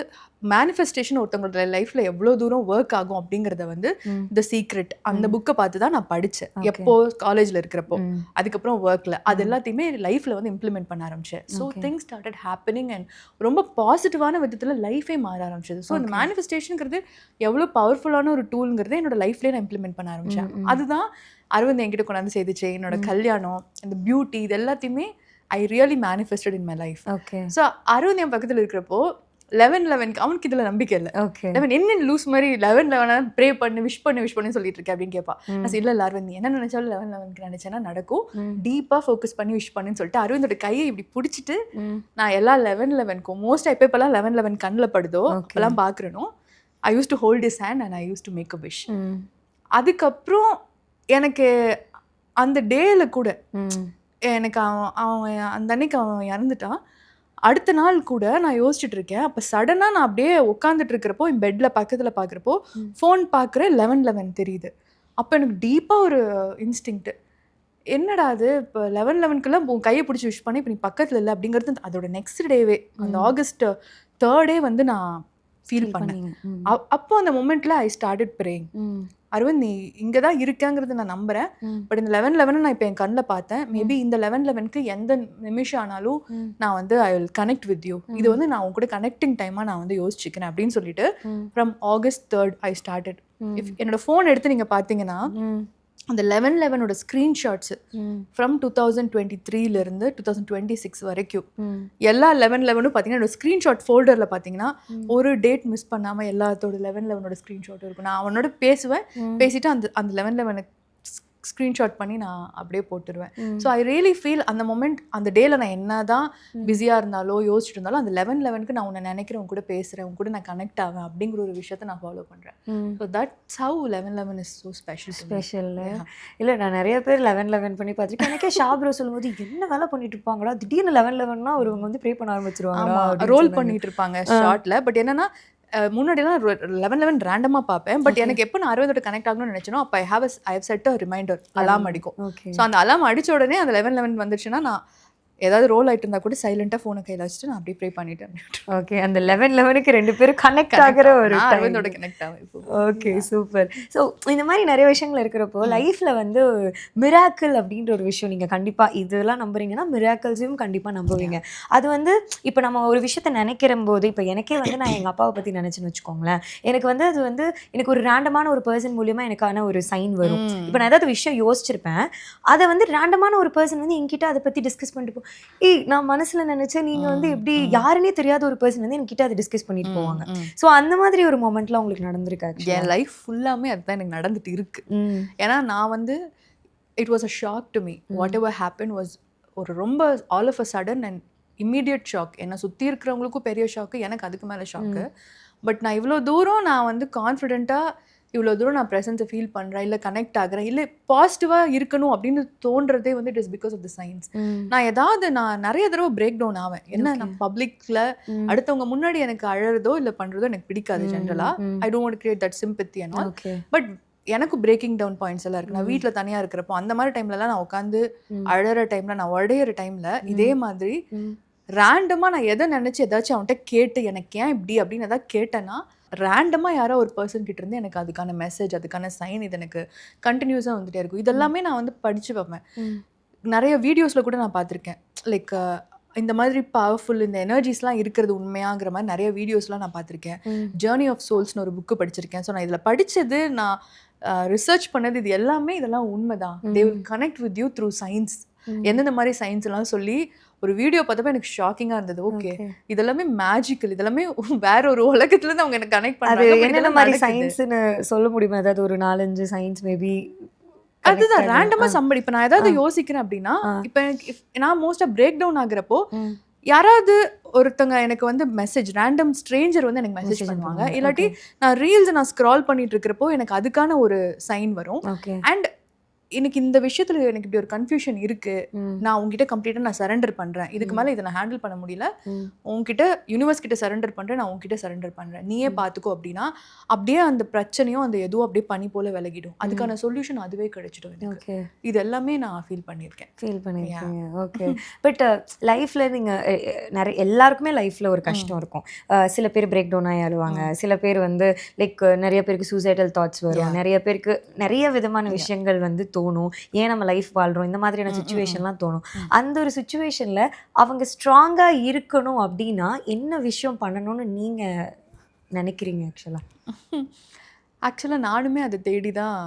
மேனிஃபெஸ்டேஷன் ஒருத்தவங்களோட லைஃப்பில் எவ்வளோ தூரம் ஒர்க் ஆகும் அப்படிங்கிறத வந்து த சீக்ரெட் அந்த புக்கை பார்த்து தான் நான் படித்தேன். எப்போ காலேஜில் இருக்கிறப்போ, அதுக்கப்புறம் ஒர்க்கில் அது எல்லாத்தையுமே லைஃப்பில் வந்து இம்ப்ளிமெண்ட் பண்ண ஆரம்பித்தேன். So things started happening and ரொம்ப பாசிட்டிவான விதத்தில் லைஃபே மாற ஆரம்பிச்சது. ஸோ அந்த மேனிஃபெஸ்டேஷனுங்கிறது எவ்வளோ பவர்ஃபுல்லான ஒரு டூலுங்கிறத என்னோட லைஃப்லேயே நான் இம்ப்ளிமெண்ட் பண்ண ஆரம்பித்தேன். அதுதான் அரவிந்த் என்கிட்ட கொண்டாந்து செய்துச்சு. என்னோட கல்யாணம், இந்த பியூட்டி, இது எல்லாத்தையுமே I really manifested in my life. Okay. So Aravind என் பக்கத்தில் இருக்கிறப்போ 11 அவனுக்கு இதில் நம்பிக்கை இல்லை. 11 என்ன லூஸ் மாதிரி 11 ப்ரே பண்ணு விஷ் பண்ணு சொல்லிட்டு இருக்கேன் அப்படின்னு கேட்பா. நான் இல்லை அரவிந்த் நீ என்ன நினைச்சாலும் 11 நினைச்சேன்னா நடக்கும், டீப்பாக ஃபோக்கஸ் பண்ணி விஷ் பண்ணுன்னு சொல்லிட்டு அரவிந்தோட கையை இப்படி பிடிச்சிட்டு நான் எல்லா 11 மோஸ்ட் எப்போலாம் 11 கண்ணில் படுதோ அப்பெல்லாம் பார்க்குறேனோ I use to hold his hand and I use to make a wish. அதுக்கப்புறம் எனக்கு அந்த டேல கூட எனக்கு அவன் அந்த அன்னைக்கு அவன் இறந்துட்டான். அடுத்த நாள் கூட நான் யோசிச்சுட்டு இருக்கேன். அப்போ சடனாக நான் அப்படியே உட்காந்துட்டு இருக்கிறப்போ என் பெட்டில் பக்கத்தில் பார்க்குறப்போ ஃபோன் பார்க்குறேன், 11:11 தெரியுது. அப்போ எனக்கு டீப்பாக ஒரு இன்ஸ்டிங்க்ட், என்னடா அது இப்போ 11:11க்குலாம் உன் கையை பிடிச்சி விஷ் பண்ணி இப்போ நீ பக்கத்தில் இல்லை அப்படிங்கிறது அதோட நெக்ஸ்ட் டேவே அந்த August 3 வந்து நான் ஃபீல் பண்ணேன். அப்போ அந்த மொமெண்ட்டில் ஐ ஸ்டார்டட் ப்ரேயிங், அரவிந்த் நீ இங்கே தான் இருக்கேங்கிறது நான் நம்புகிறேன். பட் இந்த 11:11 நான் இப்போ என் கண்ணில் பார்த்தேன். மேபி இந்த 11:11க்கு எந்த நிமிஷம் ஆனாலும் நான் வந்து I will connect with you. இது வந்து நான் உங்க கூட கனெக்டிங் டைமாக நான் வந்து யோசிச்சுக்கிறேன் அப்படின்னு சொல்லிட்டு ஃப்ரம் August 3 ஐ ஸ்டார்டட். என்னோட ஃபோன் எடுத்து நீங்கள் பார்த்தீங்கன்னா அந்த 11:11ஓட ஸ்க்ரீன்ஷாட்ஸ் ஃப்ரம் 2023லேருந்து 2026 வரைக்கும் எல்லா 11:11ம் பார்த்தீங்கன்னா என்னோட ஸ்க்ரீன்ஷாட் ஃபோல்டரில் பார்த்தீங்கன்னா ஒரு டேட் மிஸ் பண்ணாமல் எல்லாத்தோட 11:11ஓட ஸ்க்ரீன்ஷாட்டும் இருக்கும். நான் அவனோட பேசுவேன், பேசிட்டு அந்த 11:11 ஸ்க்ரீன்ஷாட் பண்ணி நான் அப்படியே போட்டுருவேன். ஸோ ஐ ரியலி ஃபீல் அந்த மொமெண்ட், அந்த டேல நான் என்ன தான் பிஸியாக இருந்தாலோ யோசிச்சுட்டு இருந்தாலும் அந்த 11:11க்கு நான் உன்னை நினைக்கிறேன், உன் கூட பேசுகிறேன், உன் கூட நான் கனெக்ட் ஆவேன் அப்படிங்கிற ஒரு விஷயத்தை நான் ஃபாலோ பண்ணுறேன். So that's how 11:11 is so special. இல்லை நான் நிறைய பேர் 11:11 பண்ணி பார்த்துருக்கேன். எனக்கே ஷாப்ரோ சொல்லும்போது என்ன வேலை பண்ணிட்டு இருப்பாங்களா, திடீர்னு 11:11னா ஒருவங்க வந்து ப்ரே பண்ண ஆரம்பிச்சிருவாங்க, ரோல் பண்ணிட்டு இருப்பாங்க ஷார்ட்ல. பட் என்னன்னா முன்னாடிலாம் 11:11 ரேண்டமாக பார்ப்பேன். பட் எனக்கு எப்போ நான் அரவிந்தோட கனெக்ட் ஆகணும்னு நினச்சேனோ அப்போ I have set a reminder, alarm அடிக்கும். ஸோ அந்த அலாம் அடித்த உடனே அந்த 11:11 வந்துச்சுன்னா நான் ஏதாவது ரோல் ஆகிட்டு இருந்தால் கூட சைலண்டாக ஃபோனை கையில் வச்சுட்டு நான் அப்படியே ப்ரே பண்ணிட்டேன். ஓகே, அந்த 11:11க்கு 2 பேரும் கனெக்ட் ஆகிற ஒரு அரவிந்தோட கனெக்ட் ஆகும் இப்போ. Okay, super. ஸோ இந்த மாதிரி நிறைய விஷயங்கள் இருக்கிறப்போ லைஃப்பில் வந்து மிராக்கிள் அப்படின்ற ஒரு விஷயம் நீங்கள் கண்டிப்பாக இதெல்லாம் நம்புறீங்கன்னா மிராக்கிள்ஸையும் கண்டிப்பாக நம்புவீங்க. அது வந்து இப்போ நம்ம ஒரு விஷயத்த நினைக்கிற போது, இப்போ எனக்கே வந்து நான் எங்கள் அப்பாவை பற்றி நினச்சின்னு வச்சுக்கோங்களேன், எனக்கு வந்து அது வந்து எனக்கு ஒரு ரேண்டமான ஒரு பர்சன் மூலியமாக எனக்கான ஒரு சைன் வரும். இப்போ நான் ஏதாவது விஷயம் யோசிச்சிருப்பேன், அதை வந்து ரேண்டமான ஒரு பர்சன் வந்து என்கிட்ட அதை பற்றி டிஸ்கஸ் பண்ணிட்டு நான் மனசுல நினைச்சேன் நீங்க வந்து எப்படி யாருன்னே தெரியாத ஒரு பர்சன் வந்து என்கிட்ட அதை டிஸ்கஸ் பண்ணிட்டு போவாங்க. ஸோ அந்த மாதிரி ஒரு மொமெண்ட்லாம் உங்களுக்கு நடந்திருக்கா? என் லைஃப் ஃபுல்லாமே அதுதான் எனக்கு நடந்துட்டு இருக்கு. ஏன்னா நான் வந்து it was a shock to me. Whatever happen was ஒரு ரொம்ப all of a sudden and immediate shock. என்னை சுற்றி இருக்கிறவங்களுக்கும் பெரிய ஷாக்கு, எனக்கு அதுக்கு மேலே ஷாக்கு. பட் நான் இவ்வளோ தூரம் நான் வந்து கான்ஃபிடென்ட்டாக இவ்வளோ தூரம் நான் ப்ரெசன்ஸை ஃபீல் பண்ணுறேன், இல்லை கனெக்ட் ஆகிறேன், இல்லை பாசிட்டிவாக இருக்கணும் அப்படின்னு தோன்றதே வந்து it is because of the science. நான் நிறைய தடவை பிரேக் டவுன் ஆவேன். என்ன நான் பப்ளிக்கில் அடுத்தவங்க முன்னாடி எனக்கு அழறதோ இல்லை பண்ணுறதோ எனக்கு பிடிக்காது ஜென்ரலாக. I don't want to create that sympathy and all. But எனக்கு பிரேக்கிங் டவுன் பாயிண்ட்ஸ் எல்லாம் இருக்குது. நான் வீட்டில் தனியாக இருக்கிறப்போ அந்த மாதிரி டைம்லலாம் நான் உட்காந்து அழகிற டைமில், நான் உடையிற டைமில் இதே மாதிரி ரேண்டமாக நான் எதை நினச்சி ஏதாச்சும் அவன்கிட்ட கேட்டு எனக்கு ஏன் இப்படி அப்படின்னு எதாவது கேட்டேன்னா ரேண்டமாக யாரோ ஒரு பர்சன் கிட்ட இருந்து எனக்கு அதுக்கான மெசேஜ், அதுக்கான சைன் இது எனக்கு கண்டினியூஸாக வந்துட்டே இருக்கும். இதெல்லாமே நான் வந்து படித்து பார்ப்பேன். நிறைய வீடியோஸில் கூட நான் பார்த்துருக்கேன். லைக் இந்த மாதிரி பவர்ஃபுல் இந்த எனர்ஜிஸ்லாம் இருக்கிறது உண்மையாங்கிற மாதிரி நிறைய வீடியோஸ்லாம் நான் பார்த்துருக்கேன். ஜேர்னி ஆஃப் சோல்ஸ்னு ஒரு புக்கு படிச்சிருக்கேன். ஸோ நான் இதில் படித்தது, நான் ரிசர்ச் பண்ணது, இது எல்லாமே இதெல்லாம் உண்மை தான். They will connect with you through science. எந்தெந்த மாதிரி சயின்ஸ் எல்லாம் சொல்லி ஒரு வீடியோ பார்த்தப்ப எனக்கு ஷாக்கிங்காக இருந்தது. ஓகே, இதெல்லாமே மேஜிக்கல், இதெல்லாமே வேற ஒரு உலகத்துல இருந்து அவங்க எனக்கு கனெக்ட் பண்ணாங்க. என்னென்ன மாதிரி சயின்ஸ்னு சொல்ல முடியுமா? ஏதாவது ஒரு 4-5 சயின்ஸ் மேபி? அதுதான் ரேண்டமா சம்படி. இப்போ நான் ஏதாவது யோசிக்கிறேன் அப்படின்னா, இப்போ நான் மோஸ்டா பிரேக் டவுன் ஆகுறப்போ யாராவது ஒருத்தங்க எனக்கு வந்து மெசேஜ், ரேண்டம் ஸ்ட்ரேஞ்சர் வந்து எனக்கு மெசேஜ் பண்ணுவாங்க. இல்லாட்டி நான் ரீல்ஸ் நான் ஸ்க்ரால் பண்ணிட்டு இருக்கிறப்போ எனக்கு அதுக்கான ஒரு சைன் வரும். அண்ட் எனக்கு இந்த விஷயத்துல எனக்கு இப்படி ஒரு கன்ஃபியூஷன் இருக்கு, நான் உங்ககிட்ட கம்ப்ளீட்டா நான் சரண்டர் பண்றேன், இதுக்கு மேல இதை நான் ஹேண்டில் பண்ண முடியல, உங்ககிட்ட யூனிவர்ஸ் கிட்ட சரண்டர் பண்றேன், நான் உங்ககிட்ட சரண்டர் பண்றேன், நீயே பாத்துக்கோ அப்படின்னா அப்படியே அந்த பிரச்சனையும் அந்த எதுவும் அப்படியே பனி போல விலகிடும். அதுக்கான சொல்யூஷன் அதுவே கிடைச்சிடும் எனக்கு. இது எல்லாமே நான் ஃபீல் பண்ணியிருக்கேன். ஓகே. பட் லைஃப்ல நீங்க நிறைய எல்லாருக்குமே லைஃப்ல ஒரு கஷ்டம் இருக்கும். சில பேர் பிரேக் டவுன் ஆகி அழுவாங்க, சில பேர் வந்து லைக் நிறைய பேருக்கு சூசைடல் தாட்ஸ் வரும், நிறைய பேருக்கு நிறைய விதமான விஷயங்கள் வந்து தோணும், ஏன் நம்ம லைஃப் வாழ்றோம், இந்த மாதிரியான சுச்சுவேஷன்லாம் தோணும். அந்த ஒரு சுச்சுவேஷன்ல அவங்க ஸ்ட்ராங்கா இருக்கணும் அப்படின்னா என்ன விஷயம் பண்ணணும்னு நீங்க நினைக்கிறீங்க? ஆக்சுவலா நானுமே அதை தேடி தான்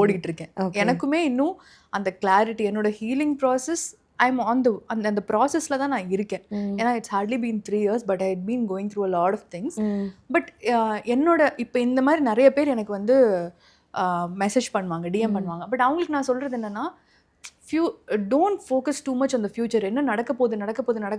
ஓடிட்டு இருக்கேன். எனக்குமே இன்னும் அந்த கிளாரிட்டி, என்னோட ஹீலிங் ப்ராசஸ் ஐம் ஆன் அந்த ப்ராசஸில் தான் நான் இருக்கேன். ஏன்னா it's hardly been 3 years, but I had been going through a lot of things. But என்னோட இப்போ இந்த மாதிரி நிறைய பேர் எனக்கு வந்து மெசேஜ் பண்ணுவாங்க, டிஎம் பண்ணுவாங்க. பட் அவங்களுக்கு நான் சொல்கிறது என்னென்னா, don't focus too much on the future. என்ன நடக்க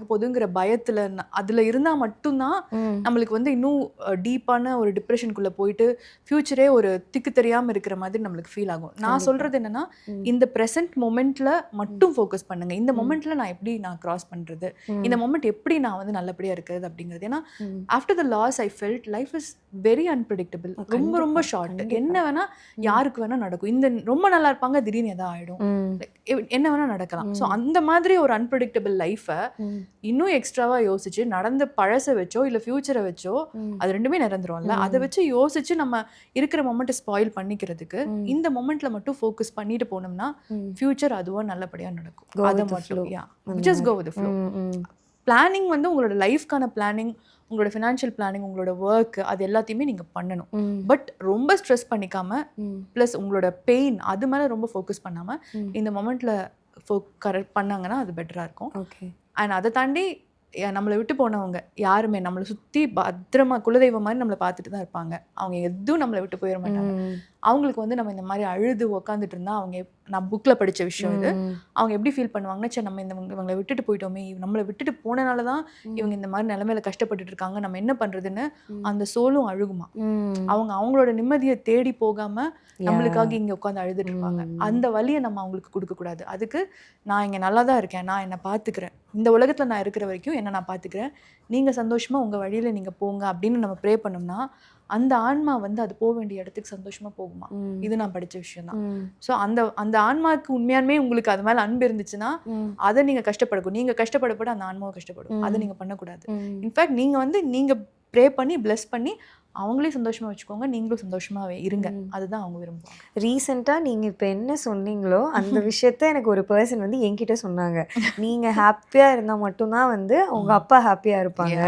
போகுதுங்கிற பயத்தில் அதில் இருந்தால் மட்டும்தான் நம்மளுக்கு வந்து இன்னும் டீப்பான ஒரு டிப்ரெஷனுக்குள்ளே போயிட்டு ஃபியூச்சரே ஒரு திக்கு தெரியாமல் இருக்கிற மாதிரி நம்மளுக்கு ஃபீல் ஆகும். நான் சொல்கிறது என்னென்னா, இந்த ப்ரெசென்ட் மொமெண்ட்டில் மட்டும் ஃபோக்கஸ் பண்ணுங்கள். இந்த மொமெண்ட்டில் நான் கிராஸ் பண்ணுறது, இந்த மொமெண்ட் எப்படி நான் வந்து நல்லபடியாக இருக்கிறது அப்படிங்கிறது. ஏன்னா after the loss I felt life is very unpredictable. ரொம்ப ரொம்ப ஷார்ட். என்ன வேணால் யாருக்கு வேணால் நடக்கும். இந்த ரொம்ப நல்லா இருப்பாங்க, திடீர்னு எதாவது ஆகிடும், என்ன வேணால் நடக்கலாம். ஸோ அந்த மாதிரி ஒரு அன்பிரடிக்டபிள் லைஃபை இன்னும் எக்ஸ்ட்ராவாக யோசிச்சு நடந்த பழசை வச்சோ இல்லை ஃபியூச்சரை வச்சோ, அது ரெண்டுமே நிரந்தரம்ல, அதை வச்சு யோசிச்சு நம்ம இருக்கிற மொமெண்ட்டை ஸ்பாயில் பண்ணிக்கிறதுக்கு இந்த மொமெண்ட்ல மட்டும் ஃபோக்கஸ் பண்ணிட்டு போனோம்னா ஃபியூச்சர் அதுவும் நல்லபடியாக நடக்கும். அதை மட்டும் just go with the flow. Planning வந்து உங்களோட லைஃப்க்கான பிளானிங், உங்களோட ஃபினான்ஷியல் பிளானிங், உங்களோட ஒர்க், அது எல்லாத்தையுமே நீங்கள் பண்ணணும். பட் ரொம்ப ஸ்ட்ரெஸ் பண்ணிக்காம, ப்ளஸ் உங்களோட பெயின் அது மேலே ரொம்ப ஃபோக்கஸ் பண்ணாமல் இந்த மொமெண்ட்டில் கரெக்ட் பண்ணாங்கன்னா அது பெட்டராக இருக்கும். அண்ட் அதை தாண்டி நம்மளை விட்டு போனவங்க யாருமே நம்மளை சுற்றி பத்திரமா குலதெய்வம் மாதிரி நம்மளை பார்த்துட்டு தான் இருப்பாங்க. அவங்க எதுவும் நம்மளை விட்டு போயிட மாட்டாங்க. அவங்களுக்கு வந்து நம்ம இந்த மாதிரி அழுது உக்காந்துட்டு இருந்தால், அவங்க நான் புக்கில் படித்த விஷயம் இது, அவங்க எப்படி ஃபீல் பண்ணுவாங்கன்னா, சரி நம்ம இவங்களை விட்டுட்டு போயிட்டோமே, நம்மளை விட்டுட்டு போனனால தான் இவங்க இந்த மாதிரி நிலைமையில கஷ்டப்பட்டுட்டு இருக்காங்க, நம்ம என்ன பண்ணுறதுன்னு அந்த சோலும் அழுகுமா. அவங்களோட நிம்மதியை தேடி போகாமல் நம்மளுக்காக இங்கே உட்காந்து அழுதுட்டு இருப்பாங்க. அந்த வலியை நம்ம அவங்களுக்கு கொடுக்கக்கூடாது. அதுக்கு நான் இங்கே நல்லா தான் இருக்கேன், நான் என்னை பார்த்துக்கிறேன், இந்த உலகத்தில் நான் இருக்கிற வரைக்கும் என்ன நான் பார்த்துக்கிறேன், நீங்கள் சந்தோஷமாக உங்கள் வழியில் நீங்கள் போங்க அப்படின்னு நம்ம ப்ரே பண்ணோம்னா அந்த ஆன்மா வந்து அது போக வேண்டிய இடத்துக்கு சந்தோஷமா போகுமா. இது நான் படிச்ச விஷயம் தான். ஸோ அந்த ஆன்மாவுக்கு உண்மையாலுமே உங்களுக்கு அது மேலே அன்பு இருந்துச்சுன்னா அதை நீங்கள் கஷ்டப்படக்கூடும். நீங்கள் கஷ்டப்படப்பட அந்த ஆன்மாவை கஷ்டப்படும். அதை நீங்கள் பண்ணக்கூடாது. இன்ஃபேக்ட் நீங்கள் ப்ரே பண்ணி பிளஸ் பண்ணி அவங்களே சந்தோஷமாக வச்சுக்கோங்க, நீங்களும் சந்தோஷமாகவே இருங்க. அதுதான் அவங்க விரும்புவாங்க. ரீசெண்டாக நீங்கள் இப்போ என்ன சொன்னீங்களோ அந்த விஷயத்த எனக்கு ஒரு பர்சன் வந்து என்கிட்ட சொன்னாங்க. நீங்கள் ஹாப்பியாக இருந்தால் மட்டும்தான் வந்து அவங்க அப்பா ஹாப்பியாக இருப்பாங்க,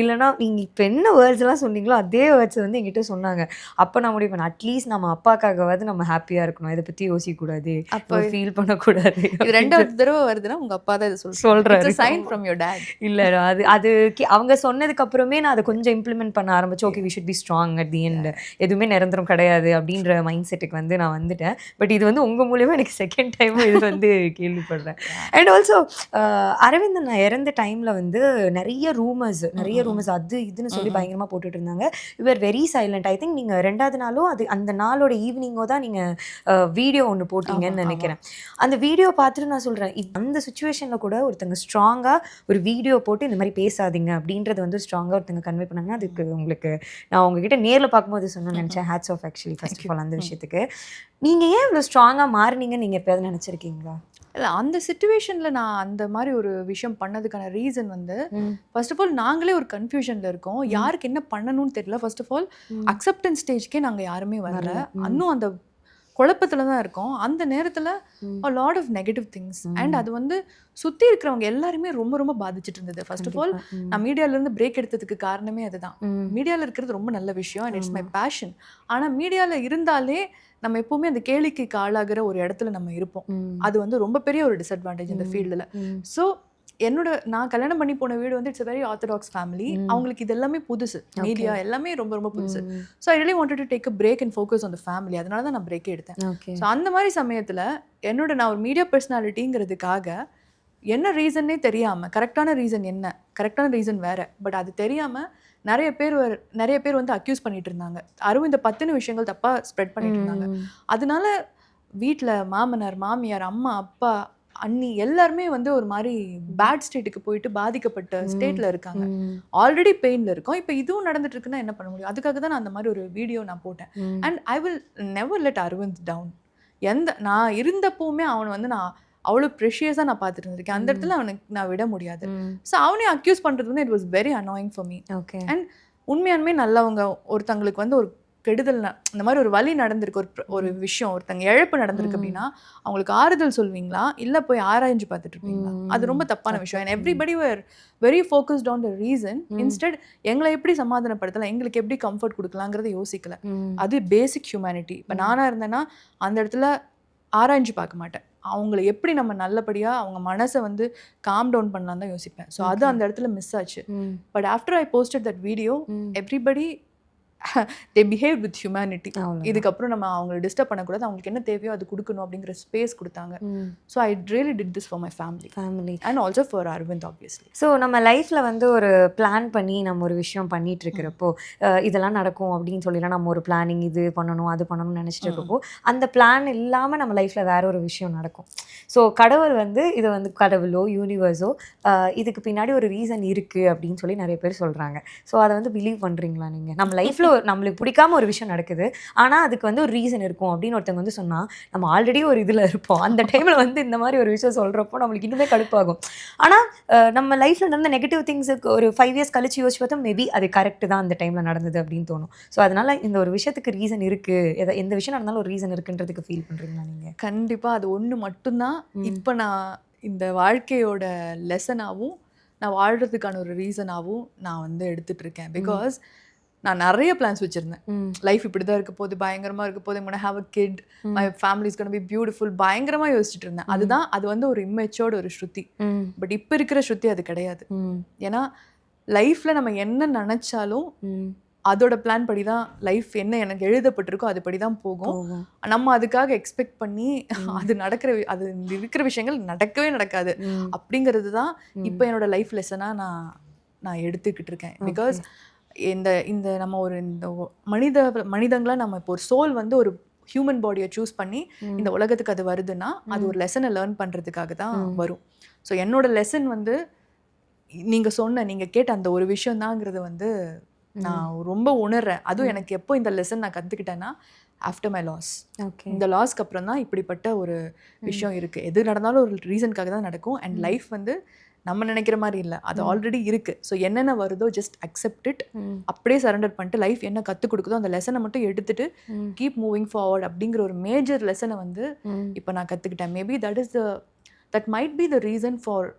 இல்லைனா நீங்கள் இப்போ என்ன வேர்ட்ஸ்லாம் சொன்னீங்களோ அதே வேர்ட்ஸ் வந்து என்கிட்ட சொன்னாங்க. அப்போ நான் முடிவு பண்ணேன், அட்லீஸ்ட் நம்ம அப்பாக்காகவாது நம்ம ஹாப்பியாக இருக்கணும், இதை பற்றி யோசிக்கக்கூடாது, அப்போ ஃபீல் பண்ணக்கூடாது. இது ரெண்டாவது தடவை வருதுன்னா உங்கள் அப்பா தான் இதை சொல்கிறாரு. Sign from your dad. இல்லை அது அவங்க சொன்னதுக்கு அப்புறமே நான் அதை கொஞ்சம் இம்ப்ளிமெண்ட் பண்ண ஆரம்பிச்சு. Okay, we should be strong at the end, எதுவுமே நிரந்தரம் கிடையாது அப்படின்ற மைண்ட் செட்டுக்கு வந்து நான் வந்துட்டேன். பட் இது வந்து உங்கள் மூலியமாக எனக்கு செகண்ட் டைம் இது வந்து கேள்விப்படுறேன். அண்ட் ஆல்சோ அரவிந்தன் நான் இறந்த டைமில் வந்து நிறைய ரூமர்ஸ் அது இதுன்னு சொல்லி பயங்கரமாக போட்டுட்டு இருந்தாங்க. You are very silent. I think நீங்கள் ரெண்டாவது நாளோ அந்த நாளோட ஈவினிங்கோ தான் நீங்கள் வீடியோ ஒன்று போட்டிங்கன்னு நினைக்கிறேன். அந்த வீடியோ பார்த்துட்டு நான் சொல்கிறேன், அந்த சுச்சுவேஷனில் கூட ஒருத்தங்க ஸ்ட்ராங்காக ஒரு வீடியோ போட்டு இந்த மாதிரி பேசாதீங்க அப்படின்றது வந்து ஸ்ட்ராங்காக ஒருத்தங்க கன்வே பண்ணாங்கன்னா அதுக்கு உங்களுக்கு நான் உங்ககிட்ட நேரில் பார்க்கும்போது சொன்னேன்னு நினச்சேன். Hats off actually first of all அந்த விஷயத்துக்கு. நீங்கள் ஏன் இவ்வளோ ஸ்ட்ராங்காக மாறினீங்கன்னு நீங்கள் எப்போயாவது நினச்சிருக்கீங்களா? இல்லை, அந்த சிச்சுவேஷனில் நான் அந்த மாதிரி ஒரு விஷயம் பண்ணதுக்கான ரீசன் வந்து ஃபர்ஸ்ட் ஆஃப் ஆல் நாங்களே ஒரு கன்ஃபியூஷனில் இருக்கோம். யாருக்கு என்ன பண்ணணும்னு தெரியல. ஃபர்ஸ்ட் ஆஃப் ஆல் அக்செப்டன்ஸ் ஸ்டேஜ்க்கே நாங்கள் யாருமே வரல. இன்னும் அந்த குழப்பத்தில் தான் இருக்கோம். அந்த நேரத்தில் a lot of negative things and அது வந்து சுற்றி இருக்கிறவங்க எல்லாருமே ரொம்ப ரொம்ப பாதிச்சுட்டு இருந்தது. ஃபர்ஸ்ட் ஆஃப் ஆல் நான் மீடியாவிலேருந்து பிரேக் எடுத்ததுக்கு காரணமே அதுதான். மீடியாவில் இருக்கிறது ரொம்ப நல்ல விஷயம் அண்ட் இட்ஸ் மை பேஷன். ஆனால் மீடியாவில் இருந்தாலே நம்ம எப்பவுமே அந்த கேளிக்கைக்கு ஆளாகிற ஒரு இடத்துல நம்ம இருப்போம். அது வந்து ரொம்ப பெரிய ஒரு டிஸ்அட்வான்டேஜ் இந்த ஃபீல்டில். ஸோ நான் கல்யாணம் பண்ணி போன வீடு வந்து இட்ஸ் வெரி ஆர்த்தடாக்ஸ் ஃபேமிலி. அவங்களுக்கு இது எல்லாமே புதுசு, மீடியா எல்லாமே ரொம்ப ரொம்ப புதுசு. So I really wanted to take a break and focus on the family. அதனால தான் நான் பிரேக்கே எடுத்தேன். ஸோ அந்த மாதிரி சமயத்தில் நான் ஒரு மீடியா பர்சனாலிட்டிங்கிறதுக்காக என்ன ரீசன்னே தெரியாமல், கரெக்டான ரீசன் என்ன, கரெக்டான ரீசன் வேறு, பட் அது தெரியாமல் நிறைய பேர் வந்து அக்யூஸ் பண்ணிட்டு இருந்தாங்க. இந்த 10 விஷயங்கள் தப்பாக ஸ்ப்ரெட் பண்ணிட்டு இருந்தாங்க. அதனால வீட்டில் மாமனார், மாமியார், அம்மா, அப்பா, அண்ணி எல்லாருமே வந்து ஒரு மாதிரி பேட் ஸ்டேட்டுக்கு போயிட்டு பாதிக்கப்பட்ட ஸ்டேட்ல இருக்காங்க. ஆல்ரெடி பெயின்ல இருக்கோம். இப்போ இதுவும் நடந்துட்டு இருக்குன்னா என்ன பண்ண முடியும்? அதுக்காக தான் நான் அந்த மாதிரி ஒரு வீடியோ நான் போட்டேன். And I will never let Aravind down. நான் இருந்தப்போவுமே அவனை வந்து நான் அவ்வளோ ப்ரெஷியஸாக நான் பார்த்துட்டு இருந்திருக்கேன். அந்த இடத்துல அவனுக்கு நான் விட முடியாது. ஸோ அவனே அக்யூஸ் பண்ணுறது வந்து it was very annoying for me. And உண்மையானுமே நல்லவங்க ஒருத்தங்களுக்கு வந்து ஒரு கெடுதல், இந்த மாதிரி ஒரு வலி நடந்திருக்கு, ஒரு விஷயம், ஒருத்தங்க இழப்பு நடந்திருக்கு அப்படின்னா அவங்களுக்கு ஆறுதல் சொல்வீங்களா, இல்லை போய் ஆராய்ஞ்சு பார்த்துட்டு இருப்பீங்களா? அது ரொம்ப தப்பான விஷயம். And everybody were very focused on the reason. Instead எங்களை எப்படி சமாதானப்படுத்தலாம், எங்களுக்கு எப்படி கம்ஃபர்ட் கொடுக்கலாங்கிறத யோசிக்கல. அது பேசிக் ஹியூமனிட்டி. இப்போ நானாக இருந்தேன்னா அந்த இடத்துல ஆராய்ஞ்சு பார்க்க மாட்டேன். அவங்கள எப்படி நம்ம நல்லபடியாக அவங்க மனசை வந்து காம் டவுன் பண்ணலாம் தான் யோசிப்பேன். ஸோ அது அந்த இடத்துல மிஸ் ஆச்சு. But after I posted that video everybody they behave with humanity. அவ்வளவுதான். இதுக்கப்புறம் நம்ம அவங்களை டிஸ்டர்ப் பண்ணக்கூடாது, அவங்களுக்கு என்ன தேவையோ அது கொடுக்கணும் அப்படிங்கிற ஸ்பேஸ் கொடுத்தாங்க. So I really did this for my family and also for Aravind obviously. So நம்ம லைஃப்பில் வந்து ஒரு பிளான் பண்ணி நம்ம ஒரு விஷயம் பண்ணிட்டு இருக்கிறப்போ இதெல்லாம் நடக்கும் அப்படின்னு சொல்லிலாம் நம்ம ஒரு பிளானிங் இது பண்ணணும் அது பண்ணணும்னு நினச்சிட்டு இருக்கப்போ அந்த பிளான் இல்லாமல் நம்ம லைஃப்பில் வேற ஒரு விஷயம் நடக்கும். ஸோ கடவுள் வந்து இது வந்து கடவுளோ யூனிவர்ஸோ இதுக்கு பின்னாடி ஒரு ரீசன் இருக்குது அப்படின்னு சொல்லி நிறைய பேர் சொல்கிறாங்க. ஸோ அதை வந்து பிலீவ் பண்ணுறீங்களா நீங்கள்? நம்ம லைஃப்பில் நம்மளுக்கு பிடிக்காம ஒரு விஷயம் நடக்குது, ஆனால் அதுக்கு வந்து ஒரு ரீசன் இருக்கும் அப்படின்னு ஒருத்தவங்க வந்து சொன்னால் நம்ம ஆல்ரெடி ஒரு இதில் இருப்போம். அந்த டைமில் வந்து இந்த மாதிரி ஒரு விஷயம் சொல்கிறப்போ நம்மளுக்கு இன்னுமே கடுப்பாகும். ஆனால் நம்ம லைஃப்பில் நடந்த நெகட்டிவ் திங்ஸுக்கு ஒரு 5 years கழிச்சு யோசிச்சு பார்த்தா மேபி அது கரெக்டு தான் அந்த டைமில் நடந்தது அப்படின்னு தோணும். ஸோ அதனால் இந்த ஒரு விஷயத்துக்கு ரீசன் இருக்குது, எந்த விஷயம் நடந்தாலும் ஒரு ரீசன் இருக்குன்றதுக்கு ஃபீல் பண்ணுறீங்களா நீங்கள்? கண்டிப்பாக அது ஒன்று மட்டும்தான் இப்போ நான் இந்த வாழ்க்கையோட லெசனாகவும் நான் வாழ்கிறதுக்கான ஒரு ரீசனாகவும் நான் வந்து எடுத்துகிட்டு இருக்கேன். பிகாஸ் நான் நிறைய பிளான்ஸ் வச்சுருந்தேன். லைஃப் இப்படி தான் இருக்க போகுது, பயங்கரமாக இருக்க போகுது, I'm have a kid, my family is gonna be beautiful, பயங்கரமாக யோசிச்சுட்டு இருந்தேன். அது வந்து ஒரு இம்மெச்சோர்டு ஒரு ஸ்ருதி. பட் இப்போ இருக்கிற ஸ்ருதி அது கிடையாது. ஏன்னா லைஃப்பில் நம்ம என்ன நினச்சாலும் அதோட பிளான் படி தான் லைஃப் என்ன எனக்கு எழுதப்பட்டிருக்கோ அதுபடி தான் போகும். நம்ம அதுக்காக எக்ஸ்பெக்ட் பண்ணி அது இருக்கிற விஷயங்கள் நடக்கவே நடக்காது. அப்படிங்கிறது தான் இப்போ என்னோட லைஃப் லெசனாக நான் எடுத்துக்கிட்டு இருக்கேன். பிகாஸ் இந்த நம்ம ஒரு இந்த மனிதங்களா நம்ம இப்போ ஒரு சோல் வந்து ஒரு ஹியூமன் பாடியை சூஸ் பண்ணி இந்த உலகத்துக்கு அது வருதுன்னா அது ஒரு லெசனை லேர்ன் பண்ணுறதுக்காக தான் வரும். ஸோ என்னோட லெசன் வந்து நீங்கள் கேட்ட அந்த ஒரு விஷயம் தாங்கிறது வந்து நான் ரொம்ப உணர்றேன். அதுவும் எனக்கு எப்போ இந்த லெசன் நான் கற்றுக்கிட்டேன்னா ஆஃப்டர் மை லாஸ். இந்த லாஸ்க்கு அப்புறம் தான் இப்படிப்பட்ட ஒரு விஷயம் இருக்குது. எது நடந்தாலும் ஒரு ரீசனுக்காக தான் நடக்கும். அண்ட் லைஃப் வந்து நம்ம நினைக்கிற மாதிரி இல்லை, அது ஆல்ரெடி இருக்குது. ஸோ என்னென்ன வருதோ ஜஸ்ட் அக்செப்ட் இட், அப்படியே சரண்டர் பண்ணிட்டு லைஃப் என்ன கற்றுக் கொடுக்குதோ அந்த லெசனை மட்டும் எடுத்துட்டு கீப் மூவிங் ஃபார்வர்ட் அப்படிங்கிற ஒரு மேஜர் லெசனை வந்து இப்போ நான் கற்றுக்கிட்டேன். Maybe that might be the reason for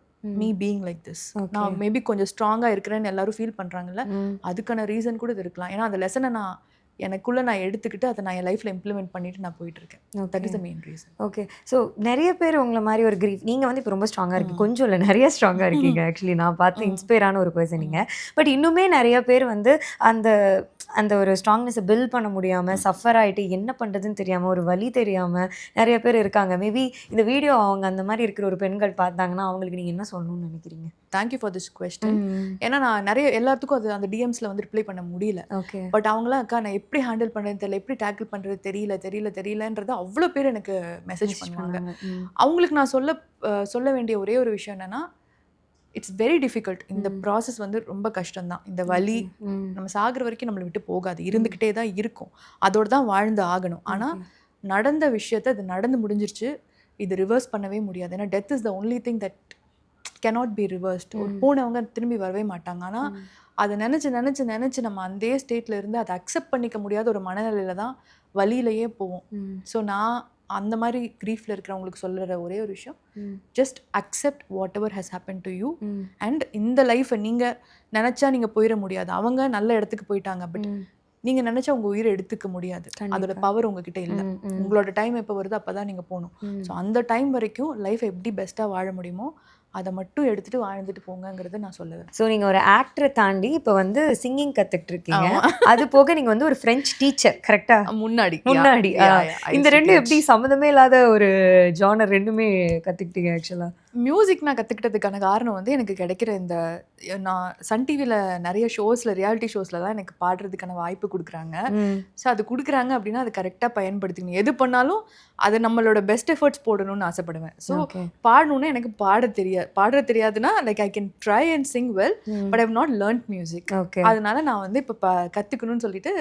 me being like this. நான் மேபி கொஞ்சம் ஸ்ட்ராங்காக இருக்கிறேன்னு எல்லாரும் ஃபீல் பண்ணுறாங்கல்ல, அதுக்கான ரீசன் கூட இது இருக்கலாம். ஏன்னா அந்த லெசனை நான் எடுத்துக்கிட்டு அதை நான் என் லைஃப்பில் இம்ப்ளிமெண்ட் பண்ணிட்டு நான் போயிட்டு இருக்கேன். That is the main reason. Okay. So நிறைய பேர் உங்களை மாதிரி ஒரு கிரீஃப், நீங்கள் வந்து இப்போ ரொம்ப ஸ்ட்ராங்காக இருக்கீங்க, கொஞ்சம் இல்லை நிறைய ஸ்ட்ராங்காக இருக்கீங்க. ஆக்சுவலி நான் பார்த்து இன்ஸ்பயரான ஒரு பர்சன் நீங்கள். பட் இன்னுமே நிறைய பேர் வந்து அந்த ஒரு ஸ்ட்ராங்னஸை பில்ட் பண்ண முடியாமல் சஃபர் ஆகிட்டு என்ன பண்ணுறதுன்னு தெரியாமல் ஒரு வழி தெரியாமல் நிறைய பேர் இருக்காங்க. மேபி இந்த வீடியோ அவங்க அந்த மாதிரி இருக்கிற ஒரு பெண்கள் பார்த்தாங்கன்னா அவங்களுக்கு நீங்கள் என்ன சொல்லணும்னு நினைக்கிறீங்க? Thank you for this question. ஏன்னா நான் எல்லாத்துக்கும் அது அந்த டிஎம்ஸில் வந்து ரிப்ளை பண்ண முடியல. ஓகே. பட் அவங்களாம் அக்கா நான் எப்படி ஹேண்டில் பண்ணுறது தெரியல, எப்படி டேக்கிள் பண்ணுறது தெரியலன்றது அவ்வளோ பேர் எனக்கு மெசேஜ் பண்ணுவாங்க. அவங்களுக்கு நான் சொல்ல வேண்டிய ஒரே ஒரு விஷயம் என்னன்னா, இட்ஸ் வெரி டிஃபிகல்ட். இந்த ப்ராசஸ் வந்து ரொம்ப கஷ்டம்தான். இந்த வலி நம்ம சாகிற வரைக்கும் நம்மளை விட்டு போகாது, இருந்துக்கிட்டே தான் இருக்கும். அதோடு தான் வாழ்ந்து ஆகணும். ஆனால் நடந்த விஷயத்தை அது நடந்து முடிஞ்சிருச்சு, இது ரிவர்ஸ் பண்ணவே முடியாது. ஏன்னா death is the only thing that cannot be reversed. ஒரு போனவங்க திரும்பி வரவே மாட்டாங்க. ஆனால் அதை நினச்சி நம்ம அந்த ஸ்டேட்டில் இருந்து அதை அக்செப்ட் பண்ணிக்க முடியாத ஒரு மனநிலையில் தான் வழியிலையே போவோம். ஸோ நான் அந்த மாதிரி க்ரீஃபில் இருக்கிறவங்களுக்கு சொல்கிற ஒரே ஒரு விஷயம், just accept what ever has happen to you. And இந்த லைஃப்பை நீங்கள் நினச்சா நீங்கள் போயிட முடியாது. அவங்க நல்ல இடத்துக்கு போயிட்டாங்க, பட் நீங்கள் நினச்சா உங்கள் உயிரை எடுத்துக்க முடியாது. அதோட பவர் உங்ககிட்ட இல்லை. உங்களோட டைம் எப்போ வருதோ அப்போ தான் நீங்கள் போகணும். ஸோ அந்த டைம் வரைக்கும் லைஃப் எப்படி பெஸ்ட்டாக வாழ முடியுமோ அதை மட்டும் எடுத்துட்டு வாழ்ந்துட்டு போங்கிறத நான் சொல்லுவேன். ஸோ நீங்கள் ஒரு ஆக்டரை தாண்டி இப்போ வந்து சிங்கிங் கற்றுக்கிட்டு இருக்கீங்க. அது போக நீங்கள் வந்து ஒரு ஃப்ரெஞ்ச் டீச்சர், கரெக்டாக? முன்னாடி இந்த ரெண்டும் எப்படி சம்மந்தமே இல்லாத ஒரு ஜானர் ரெண்டுமே கற்றுக்கிட்டீங்க? ஆக்சுவலாக மியூசிக் நான் கற்றுக்கிட்டதுக்கான காரணம் வந்து எனக்கு கிடைக்கிற நான் சன் டிவியில் நிறைய ரியாலிட்டி ஷோஸில் தான் எனக்கு பாடுறதுக்கான வாய்ப்பு கொடுக்குறாங்க. ஸோ அது கொடுக்குறாங்க அப்படின்னா அது கரெக்டாக பயன்படுத்திக்கணும். எது பண்ணாலும் அது நம்மளோட பெஸ்ட் எஃபர்ட்ஸ் போடணும்னு ஆசைப்படுவேன். ஸோ பாடணுன்னா எனக்கு பாட தெரியாதுன்னா like I can try and sing well, but I have not learnt music. அதனால நான் வந்து இப்போ கற்றுக்கணும்னு சொல்லிட்டு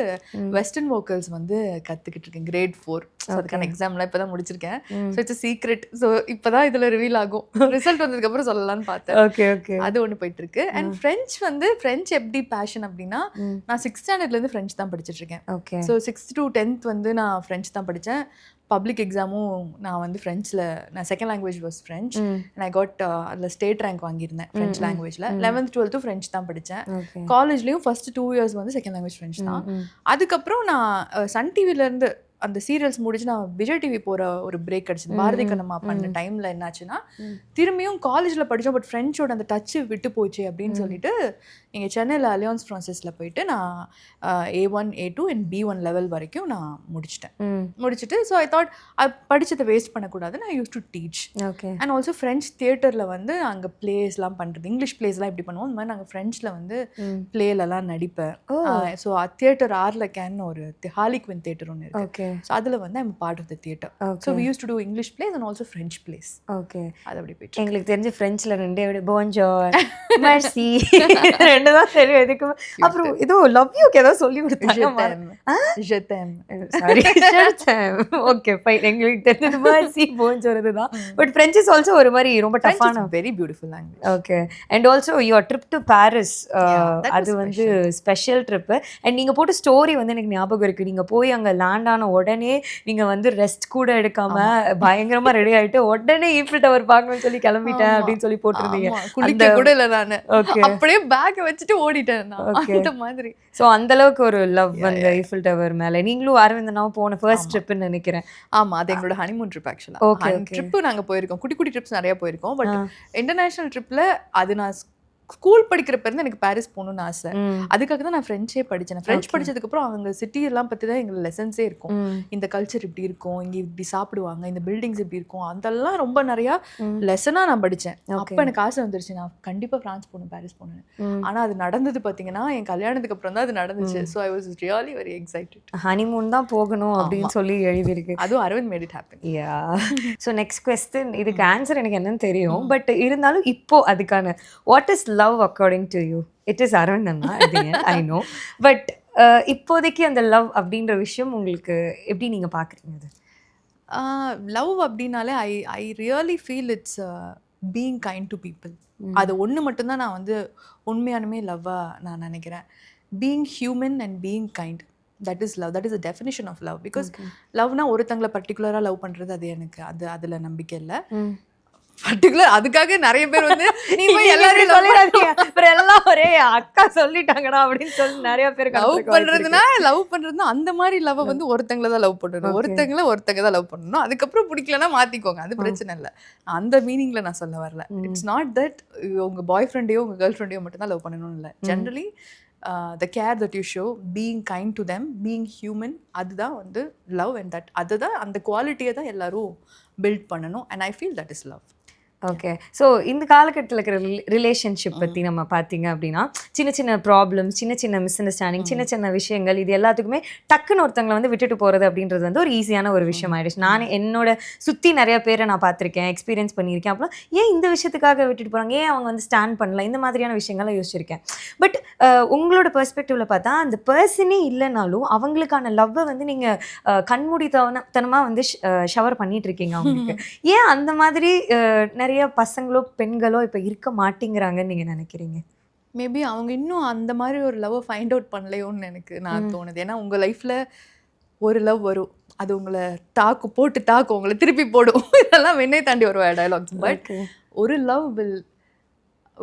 வெஸ்டர்ன் வோக்கல்ஸ் வந்து கற்றுக்கிட்டு இருக்கேன், grade 4. ஸோ அதுக்கான எக்ஸாம்லாம் இப்போ தான் முடிச்சிருக்கேன். So it's secret. ஸோ இப்போ தான் இதில் ரிவீல் ஆகும். ரிசல்ட் வந்ததுக்கப்புறம் சொல்லலாம்னு பார்த்தேன். Okay okay. அது ஒன்று போயிட்டு இருக்கு. அண்ட் ஃப்ரெஞ்ச் எப்படி பேஷன் அப்படின்னா, நான் 6th standardலேருந்து ஃப்ரெஞ்ச் தான் படிச்சுட்டு இருக்கேன். Okay. So 6th to 10th வந்து நான் ஃப்ரெஞ்ச் தான் படித்தேன். பப்ளிக் எக்ஸாமும் நான் வந்து நான் second language was French. And I got அதில் ஸ்டேட் ரேங்க் வாங்கியிருந்தேன் ஃப்ரெஞ்ச் லாங்குவேஜில். 11th 12th ஃப்ரெஞ்ச் தான் படித்தேன். காலேஜ்லேயும் ஃபர்ஸ்ட் 2 years வந்து செகண்ட் லாங்குவேஜ் ஃப்ரெஞ்ச் தான். அதுக்கப்புறம் நான் சன் டிவிலேருந்து அந்த சீரியல்ஸ் முடிச்சு நான் விஜய் டிவி போகிற ஒரு பிரேக் அடிச்சது. பாரதி கண்ணம்மா பண்ண டைமில் என்னாச்சுன்னா திரும்பியும் காலேஜில் படித்தோம், பட் ஃப்ரெண்ட்ஸோட அந்த டச்சு விட்டு போச்சு அப்படின்னு சொல்லிட்டு இங்கே சென்னையில் அலியான்ஸ் ஃப்ரான்சிஸில் போயிட்டு நான் A1 A2 and B1 level வரைக்கும் நான் முடிச்சுட்டு ஸோ ஐ தாட் படித்ததை வேஸ்ட் பண்ணக்கூடாது. நான் use to teach and also French தியேட்டரில் வந்து அங்கே பிளேஸ்லாம் பண்ணுறது, இங்கிலீஷ் பிளேஸ்லாம் எப்படி பண்ணுவோம் இந்த மாதிரி நாங்கள் ஃப்ரெஞ்சில் வந்து பிளேலலாம் நடிப்பேன். ஸோ தியேட்டர் ஆர்லக்கேன்னு ஒரு ஹார்லிக்வின் தியேட்டர் ஒன்று இருக்கு. ஸோ அதில் வந்து I'm part of the theatre. So we use to do English plays and also French plays. Okay, அது அப்படி போயிட்டு எங்களுக்கு தெரிஞ்ச ஃப்ரெஞ்சில் ரெண்டே போன்ஜோர் மெர்சி ரெண்டு தான் தெரியும். இதுக்கு அப்புறம் ஏதோ லவ் யூக்கு ஏதோ சொல்லி கொடுத்தாங்க. ஓகே ஃபைன், எங்களுக்கு தெரிஞ்சது மெர்சி போன்ஜோர் இதுதான். பட் ஃப்ரெஞ்ச் இஸ் ஆல்சோ ஒரு மாதிரி ரொம்ப டஃப்பான very beautiful language. Okay, and also your trip to Paris, அது வந்து ஸ்பெஷல் ட்ரிப்பு. அண்ட் நீங்கள் போட்ட ஸ்டோரி வந்து எனக்கு ஞாபகம் இருக்குது. நீங்கள் போய் அங்கே லேண்ட் ஆன உடனே நீங்கள் வந்து ரெஸ்ட் கூட எடுக்காம பயங்கரமாக ரெடி ஆகிட்டு உடனே ஈஃபில் டவர் பார்க்கணும்னு சொல்லி கிளம்பிட்டேன் அப்படின்னு சொல்லி போட்டிருந்தீங்க. குளிக்க கூட இல்லை நான், அப்படியே பேக்கை வச்சுட்டு ஓடிட்டேன் அந்த மாதிரி. ஸோ அந்த அளவுக்கு ஒரு லவ் அந்த ஈஃபில் டவர் மேலே. நீங்களும் அரவிந்தனாவும் போன ஃபர்ஸ்ட் ட்ரிப்னு நினைக்கிறேன். ஆமாம், அது எங்களோட ஹனிமூன் ட்ரிப். ஆக்சுவலாக ட்ரிப்பு நாங்கள் போயிருக்கோம், குட்டி குட்டி ட்ரிப்ஸ் நிறைய போயிருக்கோம். பட் இன்டர்நேஷனல் ட்ரிப்பில் அது நான் ஸ்கூல் படிக்கிறப்ப இருந்து எனக்கு பாரிஸ் போகணும்னு ஆசை. அதுக்காக தான் நான் ஃப்ரெஞ்சே படித்தேன். ஃப்ரெஞ்ச் படிச்சதுக்கப்புறம் அவங்க சிட்டி எல்லாம் பற்றி தான் எங்களுக்கு லெசன்ஸே இருக்கும். இந்த கல்ச்சர் இப்படி இருக்கும், இங்கே இப்படி சாப்பிடுவாங்க, இந்த பில்டிங்ஸ் இப்படி இருக்கும், அதெல்லாம் ரொம்ப நிறையா லெசனாக நான் படித்தேன். அப்போ எனக்கு ஆசை வந்துருச்சு, நான் கண்டிப்பாக ஃப்ரான்ஸ் போகணும், பாரிஸ் போகணுன்னு. ஆனால் அது நடந்தது பார்த்தீங்கன்னா என் கல்யாணத்துக்கு அப்புறம் தான் அது நடந்துச்சு. So I was really very excited. Honeymoon தான் போகணும் அப்படின்னு சொல்லி எழுதியிருக்கு. அதுவும் Aravind made it happen. Yeah. So next question, இதுக்கு ஆன்சர் எனக்கு என்னன்னு தெரியும், பட் இருந்தாலும் இப்போ அதுக்கான what is love according to you? It is Aravind அண்ணா ஐ நோ, பட் இப்போதைக்கு அந்த லவ் அப்படின்ற விஷயம் உங்களுக்கு எப்படி நீங்கள் பார்க்குறீங்க? அது லவ் அப்படின்னாலே I really feel it's being kind to people. அது ஒன்று மட்டும்தான் நான் வந்து உண்மையானுமே லவ்வாக நான் நினைக்கிறேன். Being human and being kind, that is love. That is a definition of love. Because லவ்னா ஒருத்தங்களை பர்டிகுலராக லவ் பண்ணுறது அது எனக்கு அதில் நம்பிக்கை இல்லை. பர்டிகுலர் அதுக்காக நிறைய பேர் வந்து நீ போய் எல்லாரும் சொல்லிடாதீங்க, அப்புறம் எல்லாம் ஒரே அக்கா சொல்லிட்டாங்கடா அப்படின்னு சொல்லி நிறைய பேர் லவ் பண்றதுன்னா அந்த மாதிரி லவ் வந்து ஒருத்தங்களை தான் லவ் பண்ணணும், ஒருத்தங்க தான் லவ் பண்ணணும், அதுக்கப்புறம் பிடிக்கலன்னா மாத்திக்கோங்க, அது பிரச்சனை இல்லை. அந்த மீனிங்ல நான் சொல்ல வரல. இட்ஸ் நாட் தட் உங்க பாய் ஃப்ரெண்டையோ உங்க கேர்ள் ஃப்ரெண்டையோ மட்டும் தான் லவ் பண்ணணும்னு இல்லை. Generally the care that you show, being kind to them, being human, அதுதான் வந்து லவ். அண்ட் தட் அதுதான் அந்த குவாலிட்டியை தான் எல்லாரும் பில்ட் பண்ணணும். And I feel that is love. Okay, so இந்த காலகட்டத்தில் இருக்கிற ரிலேஷன்ஷிப் பற்றி நம்ம பார்த்தீங்க அப்படின்னா சின்ன சின்ன ப்ராப்ளம்ஸ், சின்ன சின்ன மிஸ் அண்டர்ஸ்டாண்டிங், சின்ன சின்ன விஷயங்கள், இது எல்லாத்துக்குமே டக்குன்னு ஒருத்தங்களை வந்து விட்டுட்டு போகிறது அப்படின்றது வந்து ஒரு ஈஸியான ஒரு விஷயம் ஆயிடுச்சு. நான் என்னோட சுற்றி நிறைய பேரை நான் பார்த்துருக்கேன், எக்ஸ்பீரியன்ஸ் பண்ணியிருக்கேன். அப்புறம் ஏன் இந்த விஷயத்துக்காக விட்டுட்டு போகிறாங்க, ஏன் அவங்க வந்து ஸ்டாண்ட் பண்ணல, இந்த மாதிரியான விஷயங்கள்லாம் யோசிச்சிருக்கேன். பட் உங்களோட பெர்ஸ்பெக்டிவில் பார்த்தா அந்த பர்சனே இல்லைனாலும் அவங்களுக்கான லவ்வை வந்து நீங்கள் கண்மூடித்தனமாக வந்து ஷவர் பண்ணிட்டு இருக்கீங்க அவங்களுக்கு. ஏன் அந்த மாதிரி நிறைய பசங்களோ பெண்களோ இப்போ இருக்க மாட்டேங்கிறாங்கன்னு நீங்கள் நினைக்கிறீங்க? மேபி அவங்க இன்னும் அந்த மாதிரி ஒரு லவ்வை ஃபைண்ட் அவுட் பண்ணலையோன்னு எனக்கு நான் தோணுது. ஏன்னா உங்கள் லைஃப்பில் ஒரு லவ் வரும், அது உங்களை தாக்கும், உங்களை திருப்பி போடும். இதெல்லாம் வெண்ணை தாண்டி ஒரு டயலாக்ஸ். பட் ஒரு லவ்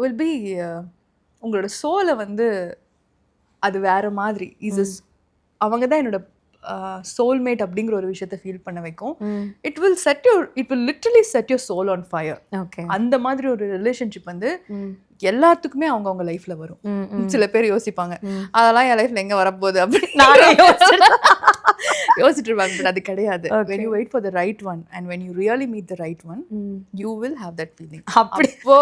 வில் பி உங்களோட சோலை வந்து அது வேற மாதிரி அவங்க தான் என்னோட சோல்மேட் அப்படிங்கிற ஒரு விஷயத்தை ஃபீல் பண்ண வைக்கும். It will literally set your soul on fire. அந்த மாதிரி ஒரு ரிலேஷன்ஷிப் வந்து எல்லாத்துக்குமே அவங்க லைஃப்ல வரும். சில பேர் யோசிப்பாங்க அதெல்லாம் என் லைஃப்ல எங்க வரப்போகுது அப்படின்னு யோசிச்சுட்டு இருப்பாங்க. பட் அது கிடையாது. when you wait for the right one and when you really meet the right one, you will have that feeling. அப்போ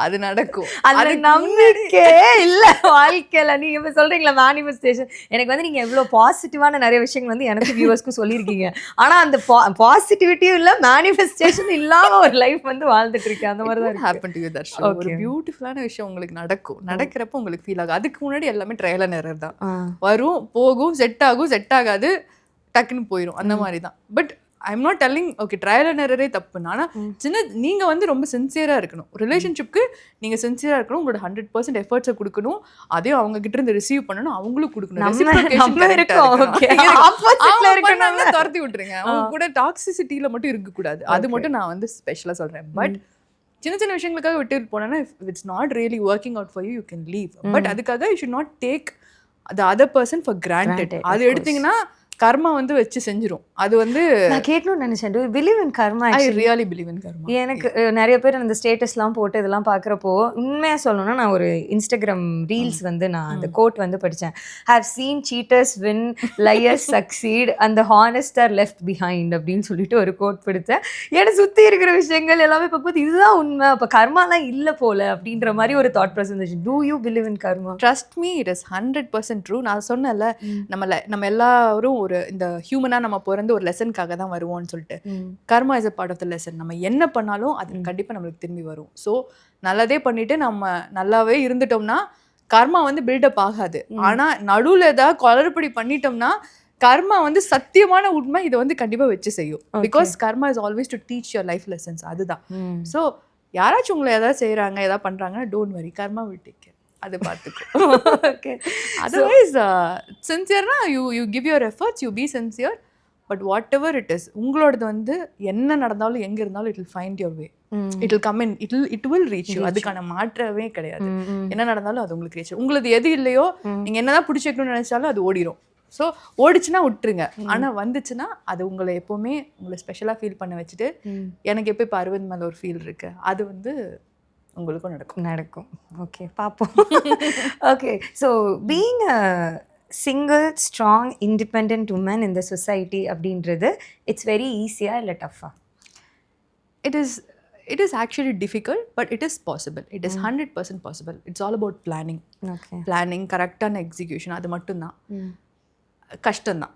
அது நடக்கும். அது நம்பிக்கை இல்ல வாழ்க்கையில. நீங்க இப்ப சொல்றீங்களா மேனிஃபெஸ்டேஷன், எனக்கு வந்து நீங்க எவ்வளவு பாசிட்டிவான நிறைய விஷயங்கள் வந்து எனக்கு வியூவர்ஸ்க்கு சொல்லியிருக்கீங்க. ஆனா அந்த பாசிட்டிவிட்டியும் இல்ல மேனிஃபெஸ்டேஷன் இல்லாம ஒரு லைஃப் வந்து வாழ்ந்துட்டு இருக்கேன். அந்த மாதிரி தான் ஹேப்பன் டு யூ. தட்ஸ் ஒரு பியூட்டிஃபுல்லான விஷயம் உங்களுக்கு நடக்கிறப்ப உங்களுக்கு ஃபீல் ஆகும். அதுக்கு முன்னாடி எல்லாமே ட்ரையல் அண்ட் எரர் தான். வரும், போகும், செட் ஆகும், செட் ஆகாது, டக்குன்னு போயிடும், அந்த மாதிரி தான். But I am not telling okay trial and எரரே தப்புன்னு. ஆனால் நீங்கள் வந்து ரொம்ப சின்சியராக இருக்கணும். ரிலேஷன்ஷிப்க்கு நீங்கள் சின்சியராக இருக்கணும். உங்களோட 100% எஃபர்ட்ஸை கொடுக்கணும். அதையும் அவங்க கிட்ட இருந்து ரிசீவ் பண்ணணும், அவங்களும் கொடுக்கணும். துரத்தி விட்டுருங்க. அவங்க கூட டாக்ஸிசிட்டியில் மட்டும் இருக்கக்கூடாது. அது மட்டும் நான் வந்து ஸ்பெஷலாக சொல்கிறேன். பட் சின்ன சின்ன விஷயங்களுக்காக விட்டு போனேன்னா it's not really working out for you, you can leave. But அதுக்காக you should not take the other person for granted. அது எடுத்தீங்கன்னா கர்மா வந்து வச்சு செஞ்சிரும். அது வந்து நான் கேட்கணும்னு நினைச்சேன், do you believe in karma ஐ actually? Really believe in karma. எனக்கு நிறைய பேர் அந்த ஸ்டேட்டஸ்லாம் போட்டு இதெல்லாம் பார்க்குறப்போ உண்மையாக சொல்லணும்னா நான் ஒரு இன்ஸ்டாகிராம் ரீல்ஸ் வந்து நான் அந்த கோட் வந்து படித்தேன். Have scene seaters win liars succeed அந்த ஹானஸ்ட் ஆர் லெஃப்ட் பிஹைண்ட் அப்படின்னு சொல்லிட்டு ஒரு கோட் படித்தேன். எனக்கு சுற்றி இருக்கிற விஷயங்கள் எல்லாமே பார்க்கும்போது இதுதான் உண்மை, அப்போ கர்மாலாம் இல்லை போல அப்படின்ற மாதிரி ஒரு தாட் ப்ராசஸ் இருந்துச்சு. Do you believe in karma? Trust me, it is 100% true. நான் சொன்னேன்ல, நம்ம எல்லாரும் ஒரு இந்த ஹியூமனா நம்ம பிறந்து ஒரு லெசனுக்காக தான் வருவோம்னு சொல்லிட்டு. Karma is a part of the lesson. நம்ம என்ன பண்ணாலும் அது கண்டிப்பாக நம்மளுக்கு திரும்பி வரும். ஸோ நல்லதே பண்ணிட்டு நம்ம நல்லாவே இருந்துட்டோம்னா கர்மா வந்து பில்டப் ஆகாது. ஆனால் நடுவில் ஏதாவது குளறுபடி பண்ணிட்டோம்னா கர்மா வந்து சத்தியமான உண்மை இதை வந்து கண்டிப்பாக வச்சு செய்யும். Because karma is always to teach your life lessons. அதுதான். ஸோ யாராச்சும் உங்களை ஏதாவது செய்கிறாங்க ஏதாவது பண்ணுறாங்கன்னா don't worry, karma will take care. அது பார்த்துக்கோ. ஓகே. அதர்வைஸ் சின்சியர்னா you give your efforts, you be sincere. But whatever it is, உங்களோடது வந்து என்ன நடந்தாலும் எங்கே இருந்தாலும் it will find your way. It will come in, it will reach you. அதுக்கான மாற்றமே கிடையாது. என்ன நடந்தாலும் அது உங்களுக்கு ரீச். உங்களுக்கு எது இல்லையோ நீங்கள் என்னதான் பிடிச்சி வைக்கணும்னு நினைச்சாலும் அது ஓடிடும். ஸோ ஓடிச்சுன்னா விட்டுருங்க. ஆனால் வந்துச்சுன்னா அது உங்களை எப்போவுமே உங்களை ஸ்பெஷலாக ஃபீல் பண்ண வச்சுட்டு எனக்கு எப்போ இப்போ அரவிந்த் மேலே ஒரு ஃபீல் இருக்கு, அது வந்து உங்களுக்கும் நடக்கும். ஓகே, பார்ப்போம். Okay, so being a single strong independent woman in the society அப்படின்றது இட்ஸ் வெரி ஈஸியா இல்லை டஃபா? It is actually difficult, but it is possible. It is 100% possible. It's all about planning. Okay. Planning, கரெக்டான execution, அது மட்டும்தான். கஷ்டம்தான்,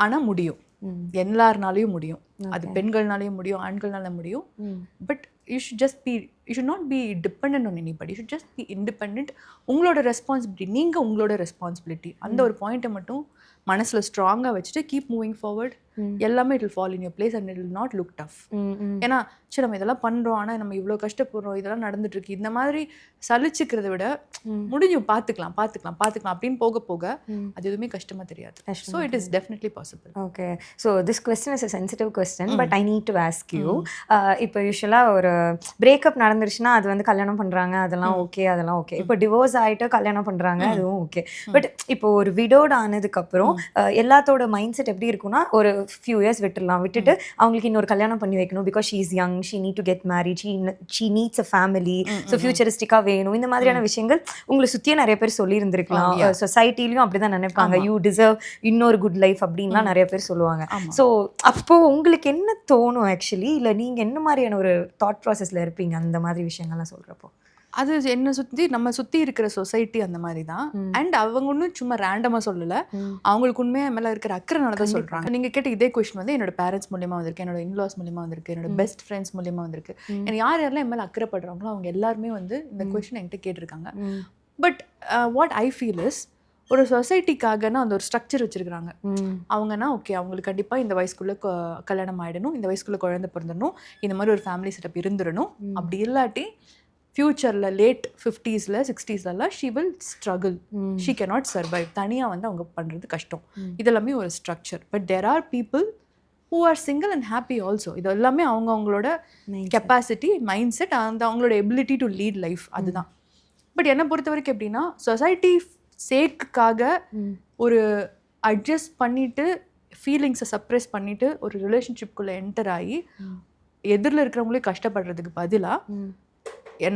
ஆனால் முடியும். எல்லாருனாலையும் முடியும். அது பெண்கள்னாலையும் முடியும், ஆண்கள்னால முடியும். But you should not be dependent on anybody. You should just be independent. உங்களோட ரெஸ்பான்சிபிலிட்டி, நீங்கள் உங்களோட ரெஸ்பான்சிபிலிட்டி அந்த ஒரு பாயிண்ட்டை மட்டும் மனசில் ஸ்ட்ராங்காக வச்சுட்டு கீப் மூவிங் ஃபார்வர்ட். எல்லாமே it will fall in your place and it will not look tough. ஏன்னா சரி நம்ம இதெல்லாம் பண்ணுறோம், ஆனால் நம்ம இவ்வளோ கஷ்டப்படுறோம், இதெல்லாம் நடந்துட்டுருக்கு, இந்த மாதிரி சலிச்சுக்கிறத விட முடிஞ்சும் பார்த்துக்கலாம் அப்படின்னு போக போக அது எதுவுமே கஷ்டமாக தெரியாது. So it is definitely possible. Okay, so this question is a sensitive question, but I need to ask you. இப்போ யூஸ்வலாக ஒரு பிரேக்கப் நடந்துருச்சுன்னா அது வந்து கல்யாணம் பண்ணுறாங்க, அதெல்லாம் ஓகே. இப்போ டிவோர்ஸ் ஆகிட்டு கல்யாணம் பண்ணுறாங்க, அதுவும் ஓகே. பட் இப்போ ஒரு விடோட் ஆனதுக்கப்புறம் எல்லாத்தோட மைண்ட் செட் எப்படி இருக்குன்னா, ஒரு ஃபியூ இயர்ஸ் விட்டுட்டு அவங்களுக்கு இன்னொரு கல்யாணம் பண்ணி வைக்கணும். Because she is young, she need to get married, she needs a family, so ஃபியூச்சரிஸ்டிக்காக வேணும். இந்த மாதிரியான விஷயங்கள் உங்களை சுற்றியே நிறைய பேர் சொல்லியிருந்திருக்கலாம். சொசைட்டிலையும் அப்படிதான் நினைப்பாங்க, யூ டிசர்வ் இன்னொரு குட் லைஃப் அப்படின்லாம் நிறைய பேர் சொல்லுவாங்க. ஸோ அப்போ உங்களுக்கு என்ன தோணும் ஆக்சுவலி, இல்லை நீங்கள் என்ன மாதிரியான ஒரு தாட் ப்ராசஸில் இருப்பீங்க அந்த மாதிரி விஷயங்கள்லாம் சொல்கிறப்போ? அது என்னை நம்ம சுற்றி இருக்கிற சொசைட்டி அந்த மாதிரி தான். அண்ட் அவங்க ஒன்றும் சும்மா ரேண்டமாக சொல்லலை, அவங்களுக்கு உண்மையாக மேலே இருக்கிற அக்கறைனால தான் சொல்கிறாங்க. நீங்கள் கேட்ட இதே கொஸ்டின் வந்து என்னோட பேரண்ட்ஸ் மூலியமாக வந்திருக்கு, என்னோட இன்லாஸ் மூலியமாக வந்திருக்கு, என்னோட பெஸ்ட் ஃப்ரெண்ட்ஸ் மூலியமாக வந்திருக்கு. எனக்கு யாரெல்லாம் என் மேலே அக்கறைப்படுறாங்களோ அவங்க எல்லாருமே வந்து இந்த கொஸ்டின் என்கிட்ட கேட்டிருக்காங்க. But what I feel is, ஒரு சொசைட்டிக்காகனா அந்த ஒரு ஸ்ட்ரக்சர் வச்சுருக்குறாங்க. அவங்கன்னா ஓகே, அவங்களுக்கு கண்டிப்பாக இந்த வயசுக்குள்ளே கல்யாணம் ஆகிடணும், இந்த வயசுக்குள்ளே குழந்தை பிறந்துடணும், இந்த மாதிரி ஒரு ஃபேமிலி செட்டப் இருந்துடணும். அப்படி இல்லாட்டி ஃப்யூச்சரில் late 50s 60s she will struggle, she cannot survive. தனியாக வந்து அவங்க பண்ணுறது கஷ்டம். இதெல்லாமே ஒரு structure. But there are people who are single and happy also. இது எல்லாமே அவங்களோட கெப்பாசிட்டி, மைண்ட் செட், அந்த அவங்களோட எபிலிட்டி டு லீட் லைஃப், அதுதான். பட் என்னை பொறுத்த வரைக்கும் எப்படின்னா, சொசைட்டி சேக்குக்காக ஒரு அட்ஜஸ்ட் பண்ணிவிட்டு ஃபீலிங்ஸை சப்ரெஸ் பண்ணிவிட்டு ஒரு ரிலேஷன்ஷிப்குள்ளே என்டர் ஆகி எதிரில் இருக்கிறவங்களே கஷ்டப்படுறதுக்கு பதிலாக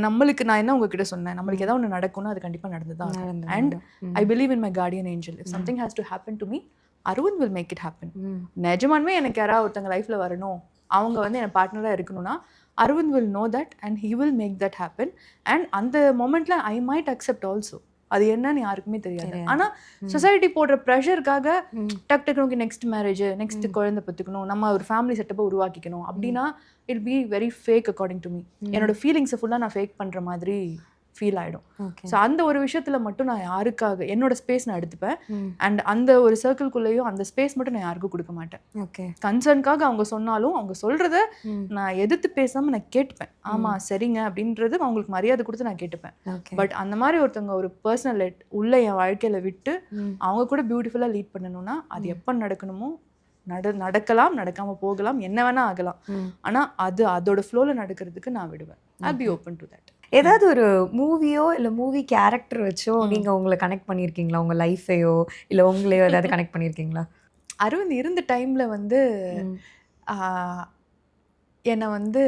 நம்மளுக்கு, நான் என்ன உங்ககிட்ட சொன்னேன், நம்மளுக்கு ஏதாவது ஒன்று நடக்கும்னா அது கண்டிப்பாக நடந்துதான். And I believe in my guardian angel. If something has to happen to me, Aravind will make it happen. நிஜமானுமே எனக்கு யாராவது ஒருத்தங்க லைஃப்பில் வரணும், அவங்க வந்து என் பார்ட்னராக இருக்கணும்னா Aravind will know that and he will make that happen. And அந்த மொமெண்ட்டில் ஐ மைட் அக்செப்ட் ஆல்சோ. அது என்னன்னு யாருக்குமே தெரியாது. ஆனால் சொசைட்டி போடுற ப்ரெஷருக்காக டக்குனு நெக்ஸ்ட் மேரேஜ், நெக்ஸ்ட் குழந்தை பெற்றுக்கணும், நம்ம ஒரு ஃபேமிலி செட்டப்பை உருவாக்கிக்கணும் அப்படின்னா it be very fake according to me. என்னோட ஃபீலிங்ஸை ஃபுல்லாக நான் ஃபேக் பண்ணுற மாதிரி ஃபீல் ஆகிடும். ஸோ அந்த ஒரு விஷயத்தில் மட்டும் நான் யாருக்காக என்னோட ஸ்பேஸ் நான் எடுத்துப்பேன். அண்ட் அந்த ஒரு சர்க்கிள்குள்ளேயும் அந்த ஸ்பேஸ் மட்டும் நான் யாருக்கும் கொடுக்க மாட்டேன். ஓகே, கன்சர்னுக்காக அவங்க சொன்னாலும் அவங்க சொல்கிறத நான் எதிர்த்து பேசாமல் நான் கேட்டுப்பேன். ஆமாம் சரிங்க அப்படின்றது அவங்களுக்கு மரியாதை கொடுத்து நான் கேட்டுப்பேன். பட் அந்த மாதிரி ஒருத்தவங்க ஒரு பர்சனல் உள்ள என் வாழ்க்கையில் விட்டு அவங்க கூட பியூட்டிஃபுல்லாக லீட் பண்ணணும்னா அது எப்போ நடக்கணுமோ நடக்கலாம், நடக்காமல் போகலாம், என்ன வேணால் ஆகலாம். ஆனால் அது அதோட ஃப்ளோவில் நடக்கிறதுக்கு நான் விடுவேன். I'll be open to that. ஏதாவது ஒரு மூவியோ இல்லை மூவி கேரக்டர் வச்சோ நீங்கள் உங்களை கனெக்ட் பண்ணியிருக்கீங்களா? உங்கள் லைஃபையோ இல்லை உங்களையோ ஏதாவது கனெக்ட் பண்ணியிருக்கீங்களா? அரவிந்த் இருந்த டைம்ல வந்து என்னை வந்து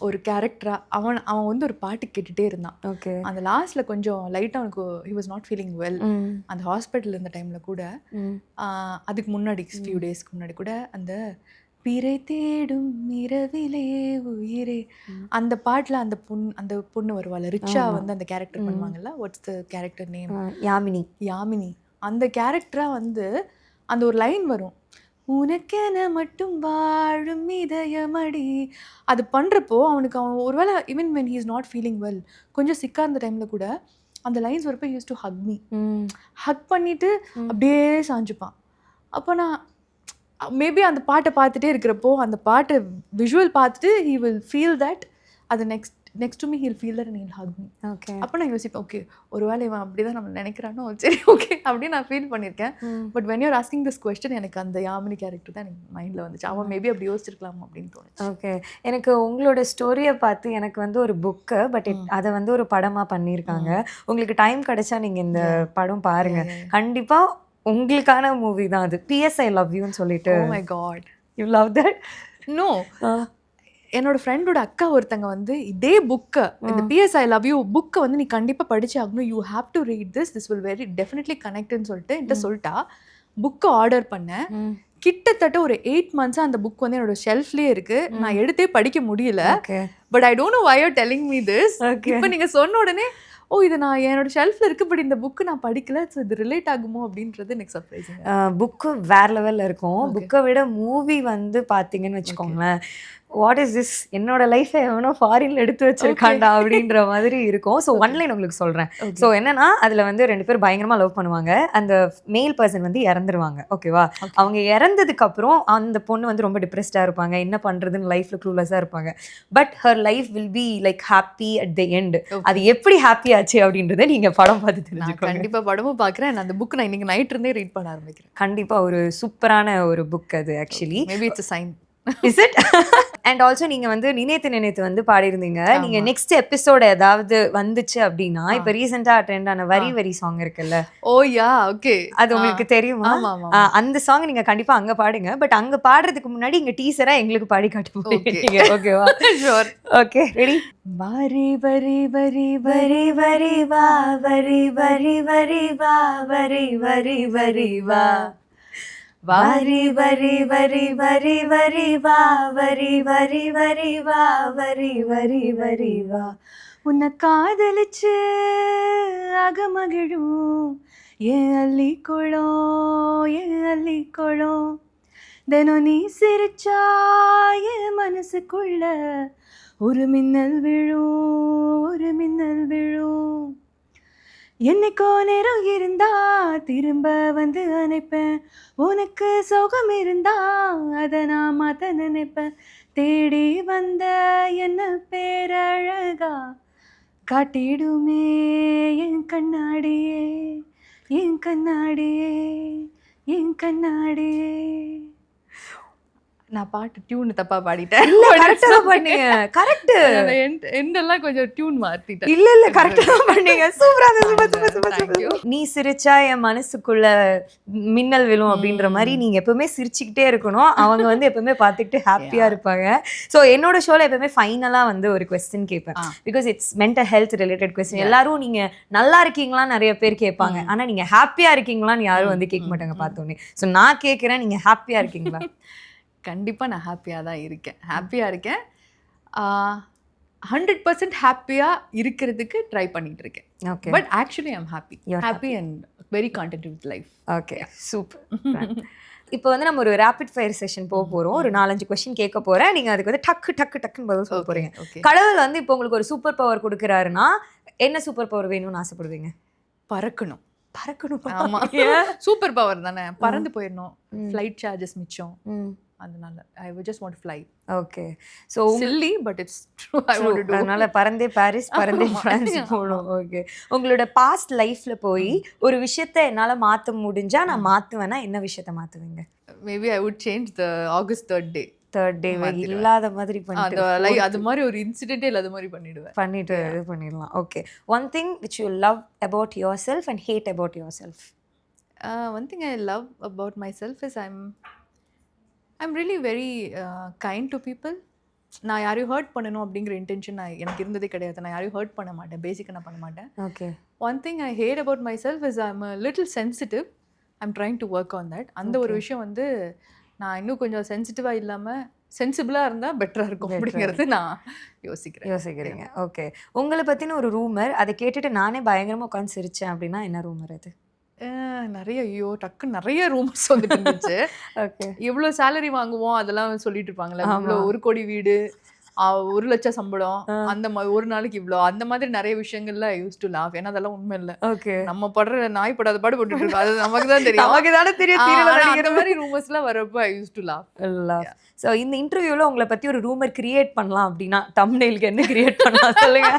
ஒரு கேரக்டரா அவன் வந்து ஒரு பாட்டு கேட்டுட்டே இருந்தான். ஓகே. அந்த லாஸ்ட்ல கொஞ்சம் லைட்டா அவனுக்கு he was not feeling well. அந்த ஹாஸ்பிட்டல் இருந்த டைம்ல கூட அதுக்கு முன்னாடி ஃபியூ டேஸ்க்கு முன்னாடி கூட அந்த பிறை தேடும் இரவிலே உயிரே அந்த பாட்டுல அந்த பொண்ணு வருவாள் ரிச்சா வந்து அந்த கேரக்டர் பண்ணுவாங்கல்ல. What's the character name? Yamini. அந்த கேரக்டரா வந்து அந்த ஒரு லைன் வரும், உனக்கென மட்டும் வாழும் இதயமடி. அது பண்ணுறப்போ அவனுக்கு ஒருவேளை even when he is not feeling well, கொஞ்சம் சிக்காக இருந்த டைமில் கூட அந்த லைன்ஸ் வரப்போ use to hug me. Hug பண்ணிவிட்டு அப்படியே சாஞ்சுப்பான். அப்போ நான் மேபி அந்த பாட்டை பார்த்துட்டே இருக்கிறப்போ அந்த பாட்டை விஷுவல் பார்த்துட்டு ஹீ வில் ஃபீல் தட் அது next to me he'll feel that and he'll hug me. Okay. அப்போ நான் யோசிப்பேன், ஓகே ஒருவேளை இவன் அப்படி தான் நம்ம நினைக்கிறானோ, சரி ஓகே அப்படின்னு நான் ஃபீல் பண்ணியிருக்கேன். But when you're asking this question எனக்கு அந்த யாமினி கேரக்டர் தான் எனக்கு மைண்டில் வந்துச்சு. அவன் மேபி அப்படி யோசிச்சிருக்கலாம் அப்படின்னு தோணுச்சு. ஓகே. எனக்கு உங்களோட ஸ்டோரியை பார்த்து எனக்கு வந்து ஒரு புக்கு, பட் அதை வந்து ஒரு படமாக பண்ணியிருக்காங்க. உங்களுக்கு டைம் கிடைச்சா நீங்கள் இந்த படம் பாருங்க, கண்டிப்பாக உங்களுக்கான மூவி தான் அது. PS I Love Youன்னு சொல்லிட்டு. Oh my God. You love that? No. என்னோட ஃப்ரெண்டோட அக்கா ஒருத்தங்க வந்து இதே புக்கை, இந்த PS I Love You புக்கை வந்து நீ கண்டிப்பாக படிச்சு ஆகணும், you have to read this will very definitely கனெக்ட்னு சொல்லிட்டு என்கிட்ட சொல்லிட்டா. புக்கை ஆர்டர் பண்ணேன். கிட்டத்தட்ட ஒரு 8 months அந்த புக் வந்து என்னோட ஷெல்ஃப்லேயே இருக்கு. நான் எடுத்தே படிக்க முடியல. But I don't know why you are telling me this. இப்போ நீங்கள் சொன்ன உடனே இது நான் என்னோட ஷெல்ஃப்ல இருக்கு, பட் இந்த புக்கு நான் படிக்கல, ஸோ இது ரிலேட் ஆகுமோ அப்படின்றது எனக்கு சர்ப்ரைசிங். புக்கு வேற லெவலில் இருக்கும். புக்கை விட மூவி வந்து பார்த்தீங்கன்னு வச்சுக்கோங்களேன், வாட் இஸ் திஸ், என்னோட லைஃப்பை எவனோ ஃபாரின்ல எடுத்து வச்சிருக்காண்டா அப்படின்ற மாதிரி இருக்கும். ஸோ ஒன்லைன் உங்களுக்கு சொல்கிறேன். ஸோ என்னன்னா அதில் வந்து 2 பேர் பயங்கரமாக லவ் பண்ணுவாங்க. அந்த மேல் பர்சன் வந்து இறந்துருவாங்க. ஓகேவா? அவங்க இறந்ததுக்கு அப்புறம் அந்த பொண்ணு வந்து ரொம்ப டிப்ரெஸ்டாக இருப்பாங்க, என்ன பண்ணுறதுன்னு லைஃப்ல க்ளூலெஸ்ஸாக இருப்பாங்க. But her life will be like happy at the end. அது எப்படி ஹாப்பி ஆச்சு அப்படின்றத நீங்க படம் பார்த்து தெரிஞ்சுக்கோங்க. கண்டிப்பாக படமும் பார்க்குறேன். அந்த புக் நான் இன்னைக்கு நைட் இருந்தே ரீட் பண்ண ஆரம்பிக்கிறேன். கண்டிப்பாக ஒரு சூப்பரான ஒரு புக் அது. Actually maybe it's a sign. Is it? And also நீங்க வந்து நினைத்து வந்து பாடியிருந்தீங்க. நீங்க நெக்ஸ்ட் எபிசோட் ஏதாவது வந்துச்சு அப்படின்னா, இப்ப ரீசெண்டா ட்ரெண்ட் ஆன வரி சாங் இருக்குல்ல, ஓ யா ஓகே, அது உங்களுக்கு தெரியுமா? அந்த சாங் நீங்க கண்டிப்பா அங்க பாடுங்க. பட் அங்க பாடுறதுக்கு முன்னாடி இங்க டீசரா எங்களுக்கு பாடி காட்ட போறீங்க. ஓகேவா? ஷூர். Okay, ready? வரி வரி வரி வரி வரி வா, வரி வரி வரி வா, வரி வரி வரி வா, வரி வரி வரி வரி வரி வா, வரி வரி வரி வா, வரி வரி வரி வா. உன்னை காதலிச்சு அகமகிழும் ஏன் அள்ளிக்கொளம், தினம் நீ சிரிச்சா என் மனசுக்குள்ள ஒரு மின்னல் விழும். என்னைக்கோ நேரம் இருந்தா திரும்ப வந்து அணைப்பேன், உனக்கு சோகம் இருந்தா அதை நான் மாத்த நினைப்பேன். தேடி வந்த என்ன பேரழகா காட்டிடுமே என் கண்ணாடியே, என் கண்ணாடியே, என் கண்ணாடியே. நான் பாட்டு டியூன் தப்பா பாடிட்டேன். இல்ல கரெக்ட்டா தான் பண்ணீங்க. கரெக்ட். எண்டெல்லாம் கொஞ்சம் டியூன் மாத்திட்டேன். இல்ல கரெக்ட்டா தான் பண்ணீங்க. சூப்பரா இருந்துச்சு. நீ சிரிச்சா என் மனசுக்குள்ள மின்னல் விழும் அப்படின்ற மாதிரி நீங்க எப்பவுமே சிரிச்சுக்கிட்டே இருக்கணும். அவங்க வந்து எப்பவுமே பார்த்துக்கிட்டு ஹாப்பியா இருப்பாங்க. ஸோ என்னோட ஷோல எப்பவுமே ஃபைனலா வந்து ஒரு கொஸ்டின் கேட்பேன். Because it's mental health related question. எல்லாரும் நீங்க நல்லா இருக்கீங்களான்னு நிறைய பேர் கேட்பாங்க, ஆனா நீங்க ஹாப்பியா இருக்கீங்களான்னு யாரும் வந்து கேட்க மாட்டாங்க பார்த்தோன்னே. ஸோ நான் கேட்கிறேன், நீங்க ஹாப்பியா இருக்கீங்களா? கண்டிப்பாக நான் ஹாப்பியாக தான் இருக்கேன். 100% ஹாப்பியாக இருக்கிறதுக்கு ட்ரை பண்ணிட்டு இருக்கேன். Okay. But actually I'm happy and very content with life. Okay, super. இப்போ வந்து நம்ம ஒரு ரேபிட் ஃபயர் செஷன் போக போகிறோம். ஒரு 4-5 கொஸ்டின் கேட்க போகிறேன். நீங்கள் அதுக்கு வந்து டக்குன்னு பதில் சொல்ல போகிறீங்க. கடவுள் வந்து இப்போ உங்களுக்கு ஒரு சூப்பர் பவர் கொடுக்குறாருன்னா என்ன சூப்பர் பவர் வேணும்னு ஆசைப்படுவீங்க? பறக்கணும். ஆமா, சூப்பர் பவர் தானே, பறந்து போயிடணும். ஃப்ளைட் சார்ஜஸ் மிச்சம். அதனால I would just want to fly. Okay. So silly but it's true. I want to do. அதனால பறந்தே பாரிஸ், பறந்தே பிரான்ஸ் போகணும். ஓகே. உங்களோட பாஸ்ட் லைஃப்ல போய் ஒரு விஷயத்தை என்னால் மாற்ற முடிஞ்சா நான் மாற்றுவேன்னா என்ன விஷயத்த மாற்றுவீங்க? Maybe I would change the August 3rd day. இல்லாத மாதிரி பண்ணிட்டு அது மாதிரி ஒரு இன்சிடென்ட்டே இல்லாத மாதிரி பண்ணிட்டு இது பண்ணிடலாம். Okay. One thing which you love about yourself and hate about yourself? One thing I love about myself is I'm really very kind to people. நான் யாரையும் ஹர்ட் பண்ணணும் அப்படிங்கிற இன்டென்ஷன் எனக்கு இருந்ததே கிடையாது. நான் யாரையும் ஹர்ட் பண்ண மாட்டேன், பேசிக்காக நான் பண்ண மாட்டேன். Okay. One thing I hate about myself is I'm little sensitive. I'm trying to work on that. அந்த ஒரு விஷயம் வந்து நான் இன்னும் கொஞ்சம் சென்சிட்டிவாக இல்லாமல் சென்சிபிளாக இருந்தால் பெட்டராக இருக்கும் அப்படிங்கிறது நான் யோசிக்கிறீங்க. ஓகே. உங்களை பற்றின ஒரு ரூமர், அதை கேட்டுட்டு நானே பயங்கரமாக உட்காந்து சிரித்தேன் அப்படின்னா என்ன ரூமர் அது? நிறைய டக்குன்னு நிறைய ரூமர்ஸ் வந்துட்டு இருந்துச்சு. ஓகே. எவ்வளோ சேலரி வாங்குவோம் அதெல்லாம் சொல்லிட்டு இருப்பாங்களே, இவ்வளோ 1 கோடி வீடு, 1 லட்சம் சம்பளம், அந்த மாதிரி ஒரு நாளைக்கு இவ்வளோ, அந்த மாதிரி நிறைய விஷயங்கள்ல யூஸ் டு லாஃப். ஏன்னா அதெல்லாம் உண்மை இல்லை. ஓகே. நம்ம படுற நாய் படாத பாடு போட்டுட்டு இருக்கோம், அது நமக்கு தான் தெரியும். நமக்கு தானே தெரியும். அந்த மாதிரி ரூமர்ஸ்லாம் வரப்போ ஐ யூஸ் டு லாஃப். ஸோ இந்த இன்டர்வியூவில் உங்களை பற்றி ஒரு ரூமர் கிரியேட் பண்ணலாம் அப்படின்னா தம்ப்நெயிலுக்கு என்ன கிரியேட் பண்ணலாம் சொல்லுங்க.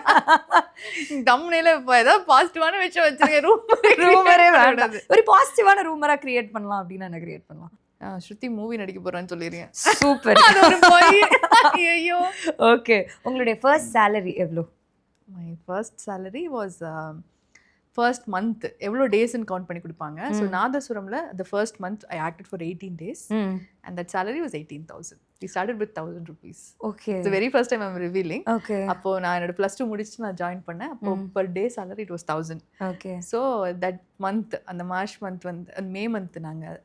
தம்ப்நெயில இப்போ ஏதாவது பாசிட்டிவான விஷயம் வச்சிருக்கேன். ரூமரே வேண்டாம், ஒரு பாசிட்டிவான ரூமராக கிரியேட் பண்ணலாம் அப்படின்னா என்ன கிரியேட் பண்ணலாம்? ஸ்ருதி மூவி நடிக்க போறான்னு சொல்லிடுறேன். சூப்பர். ஐயோ. ஓகே. உங்களுடைய ஃபர்ஸ்ட் சேலரி எவ்வளோ? My first salary was first month எவ்வளோ டேஸ்ன்னு கவுண்ட் பண்ணி கொடுப்பாங்க. ஸோ நாதஸ்வரம்ல the first month I acted for 18 days and that salary was 18,000. We started with 1,000 rupees. Okay. The very first time I'm revealing. Okay. அப்போ நான் என்னோட +2 முடிச்சுட்டு நான் ஜாயின் பண்ணேன். அப்போ per day salary it was 1,000. Okay. So that month, அந்த March month வந்து May month நாங்கள்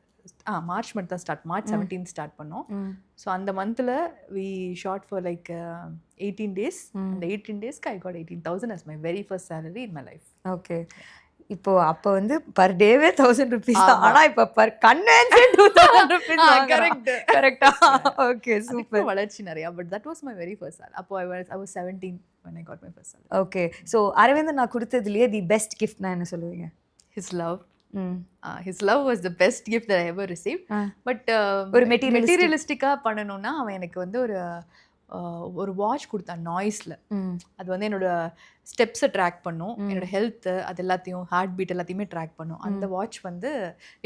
மார்ச் மந்த் தான் ஸ்டார்ட், மார்ச் 17 ஸ்டார்ட் பண்ணோம். ஸோ அந்த மந்தில் we shot for like 18 days. அந்த 18 daysக்கு I got 18,000 as my very first salary in my life. Okay. இப்போ அப்போ வந்து பர் டேவே 1,000 rupees தான். ஆனால் இப்போ பர் கன்வென்ஷன் 2,000 rupees. கரெக்டா? Okay, super. வளர்ச்சி நிறையா. But that was my very first salary. அப்போ I was 17 when I got my first salary. Okay. So Aravindan நான் கொடுத்ததுலேயே தி பெஸ்ட் கிஃப்ட்னா என்ன சொல்லுவீங்க? His love. His love was the best gift that I ever received. But ஒரு மெட்டீரியலிஸ்டிக்காக பண்ணணும்னா அவன் எனக்கு வந்து ஒரு வாட்ச் கொடுத்தான் நாய்ஸில். அது வந்து என்னோட ஸ்டெப்ஸை ட்ராக் பண்ணும், என்னோட ஹெல்த்து அது எல்லாத்தையும், ஹார்ட் பீட் எல்லாத்தையுமே ட்ராக் பண்ணும். அந்த வாட்ச் வந்து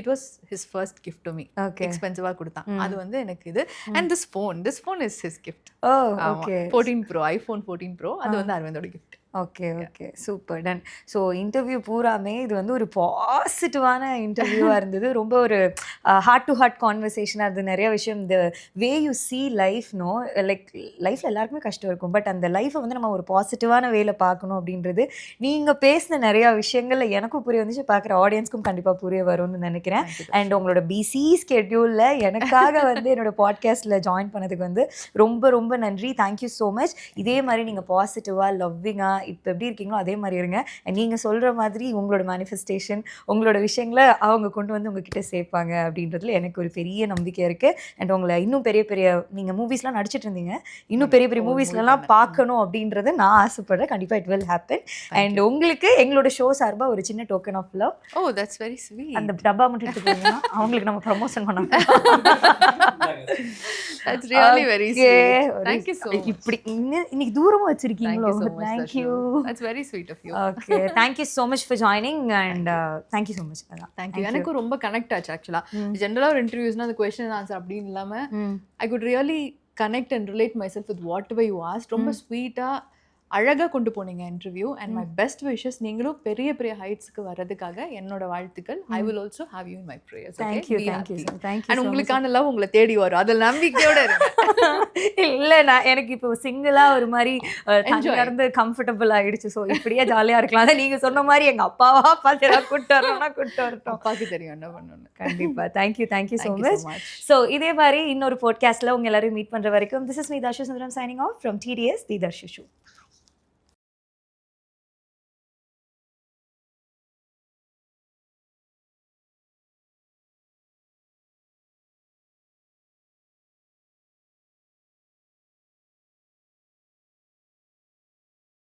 it was his first gift to me. எக்ஸ்பென்சிவாக கொடுத்தான். அது வந்து எனக்கு இது. And this phone is his gift. 14 Pro, iPhone 14 Pro. அது வந்து அரவிந்தோட gift. Okay. Okay, super, done. So interview பூராமே இது வந்து ஒரு பாசிட்டிவான இன்டர்வியூவாக இருந்தது. ரொம்ப ஒரு ஹார்ட் டு ஹார்ட் கான்வர்சேஷனாக இருந்தது. நிறைய விஷயம், இந்த way you see life, no like லைஃப்பில் எல்லாருக்குமே கஷ்டம் இருக்கும், பட் அந்த லைஃப்பை வந்து நம்ம ஒரு பாசிட்டிவான வேல பார்க்கணும் அப்படின்றது நீங்கள் பேசின நிறையா விஷயங்களில் எனக்கும் புரிய வந்துச்சு, பார்க்குற ஆடியன்ஸ்க்கும் கண்டிப்பாக புரிய வரும்னு நினைக்கிறேன். அண்ட் உங்களோட பிசி ஸ்கெட்யூலில் எனக்காக வந்து என்னோட பாட்காஸ்ட்டில் ஜாயின் பண்ணதுக்கு வந்து ரொம்ப ரொம்ப நன்றி. Thank you so much. இதே மாதிரி நீங்கள் பாசிட்டிவாக லவ்விங்காக இப்போ எப்படி இருக்கீங்களோ அதே மாதிரி இருங்க. நீங்கள் சொல்கிற மாதிரி உங்களோட மேனிஃபெஸ்டேஷன், உங்களோட விஷயங்களை அவங்க கொண்டு வந்து உங்ககிட்ட சேர்ப்பாங்க அப்படின்றதுல எனக்கு ஒரு பெரிய நம்பிக்கை இருக்குது. அண்ட் உங்களை இன்னும் பெரிய பெரிய, நீங்கள் மூவிஸ்லாம் நடிச்சிட்டு இருந்தீங்க, இன்னும் பெரிய பெரிய மூவிஸ்லாம் பார்க்கணும் அப்படின்றது நான் ஆசைப்படுறேன். கண்டிப்பாக இட் வில் ஹேப்பன். அண்ட் உங்களுக்கு எங்களோட ஷோ சார்பாக ஒரு சின்ன token of love. Oh, that's very sweet. அந்த டப்பா மட்டும் எடுத்துக்கிட்டீங்கன்னா அவங்களுக்கு நம்ம ப்ரமோஷன் பண்ணோம். That's really very sweet. Thank you so much. இப்படி இன்னைக்கு தூரமா வச்சிருக்கீங்களோ? Thank you. That's very sweet of you. Okay, thank you so much for joining and thank you so much. Thank you. எனக்கு ரொம்ப கனெக்ட் ஆச்சு ஆக்சுவலா. ஜெனரலா ஒரு இன்டர்வியூஸ்னா அந்த क्वेश्चन and answer அப்படி இல்லாம I could really connect and relate myself with whatever you asked. ரொம்ப ஸ்வீட்டா அழகாக கொண்டு போனீங்க interview. And my best wishes. நீங்களும் பெரிய பெரிய ஹைட்ஸ்க்கு வர்றதுக்காக என்னோட வாழ்த்துக்கள். I will also have you in my prayers. Thank you. And உங்களுக்கான லவ் உங்களை தேடி வரும், அதில் நம்பிக்கையோட இருக்கு. இல்லை, நான் எனக்கு இப்போ சிங்கிளாக ஒரு மாதிரி இருந்து கம்ஃபர்டபுள் ஆகிடுச்சு. ஸோ இப்படியே ஜாலியாக இருக்கலாம். அதான் நீங்கள் சொன்ன மாதிரி எங்கள் அப்பாவா பார்த்து எல்லாம் கூப்பிட்டு வரணும்னா கூப்பிட்டு வரட்டும். அப்பாவுக்கு தெரியும் என்ன பண்ணணும். கண்டிப்பாக. Thank you so much. ஸோ இதே மாதிரி இன்னொரு பாட்காஸ்ட்டில் உங்கள் எல்லாரும் மீட் பண்ணுற வரைக்கும், this is me Dharshu Sundaram signing off from TDS the Dharshu show.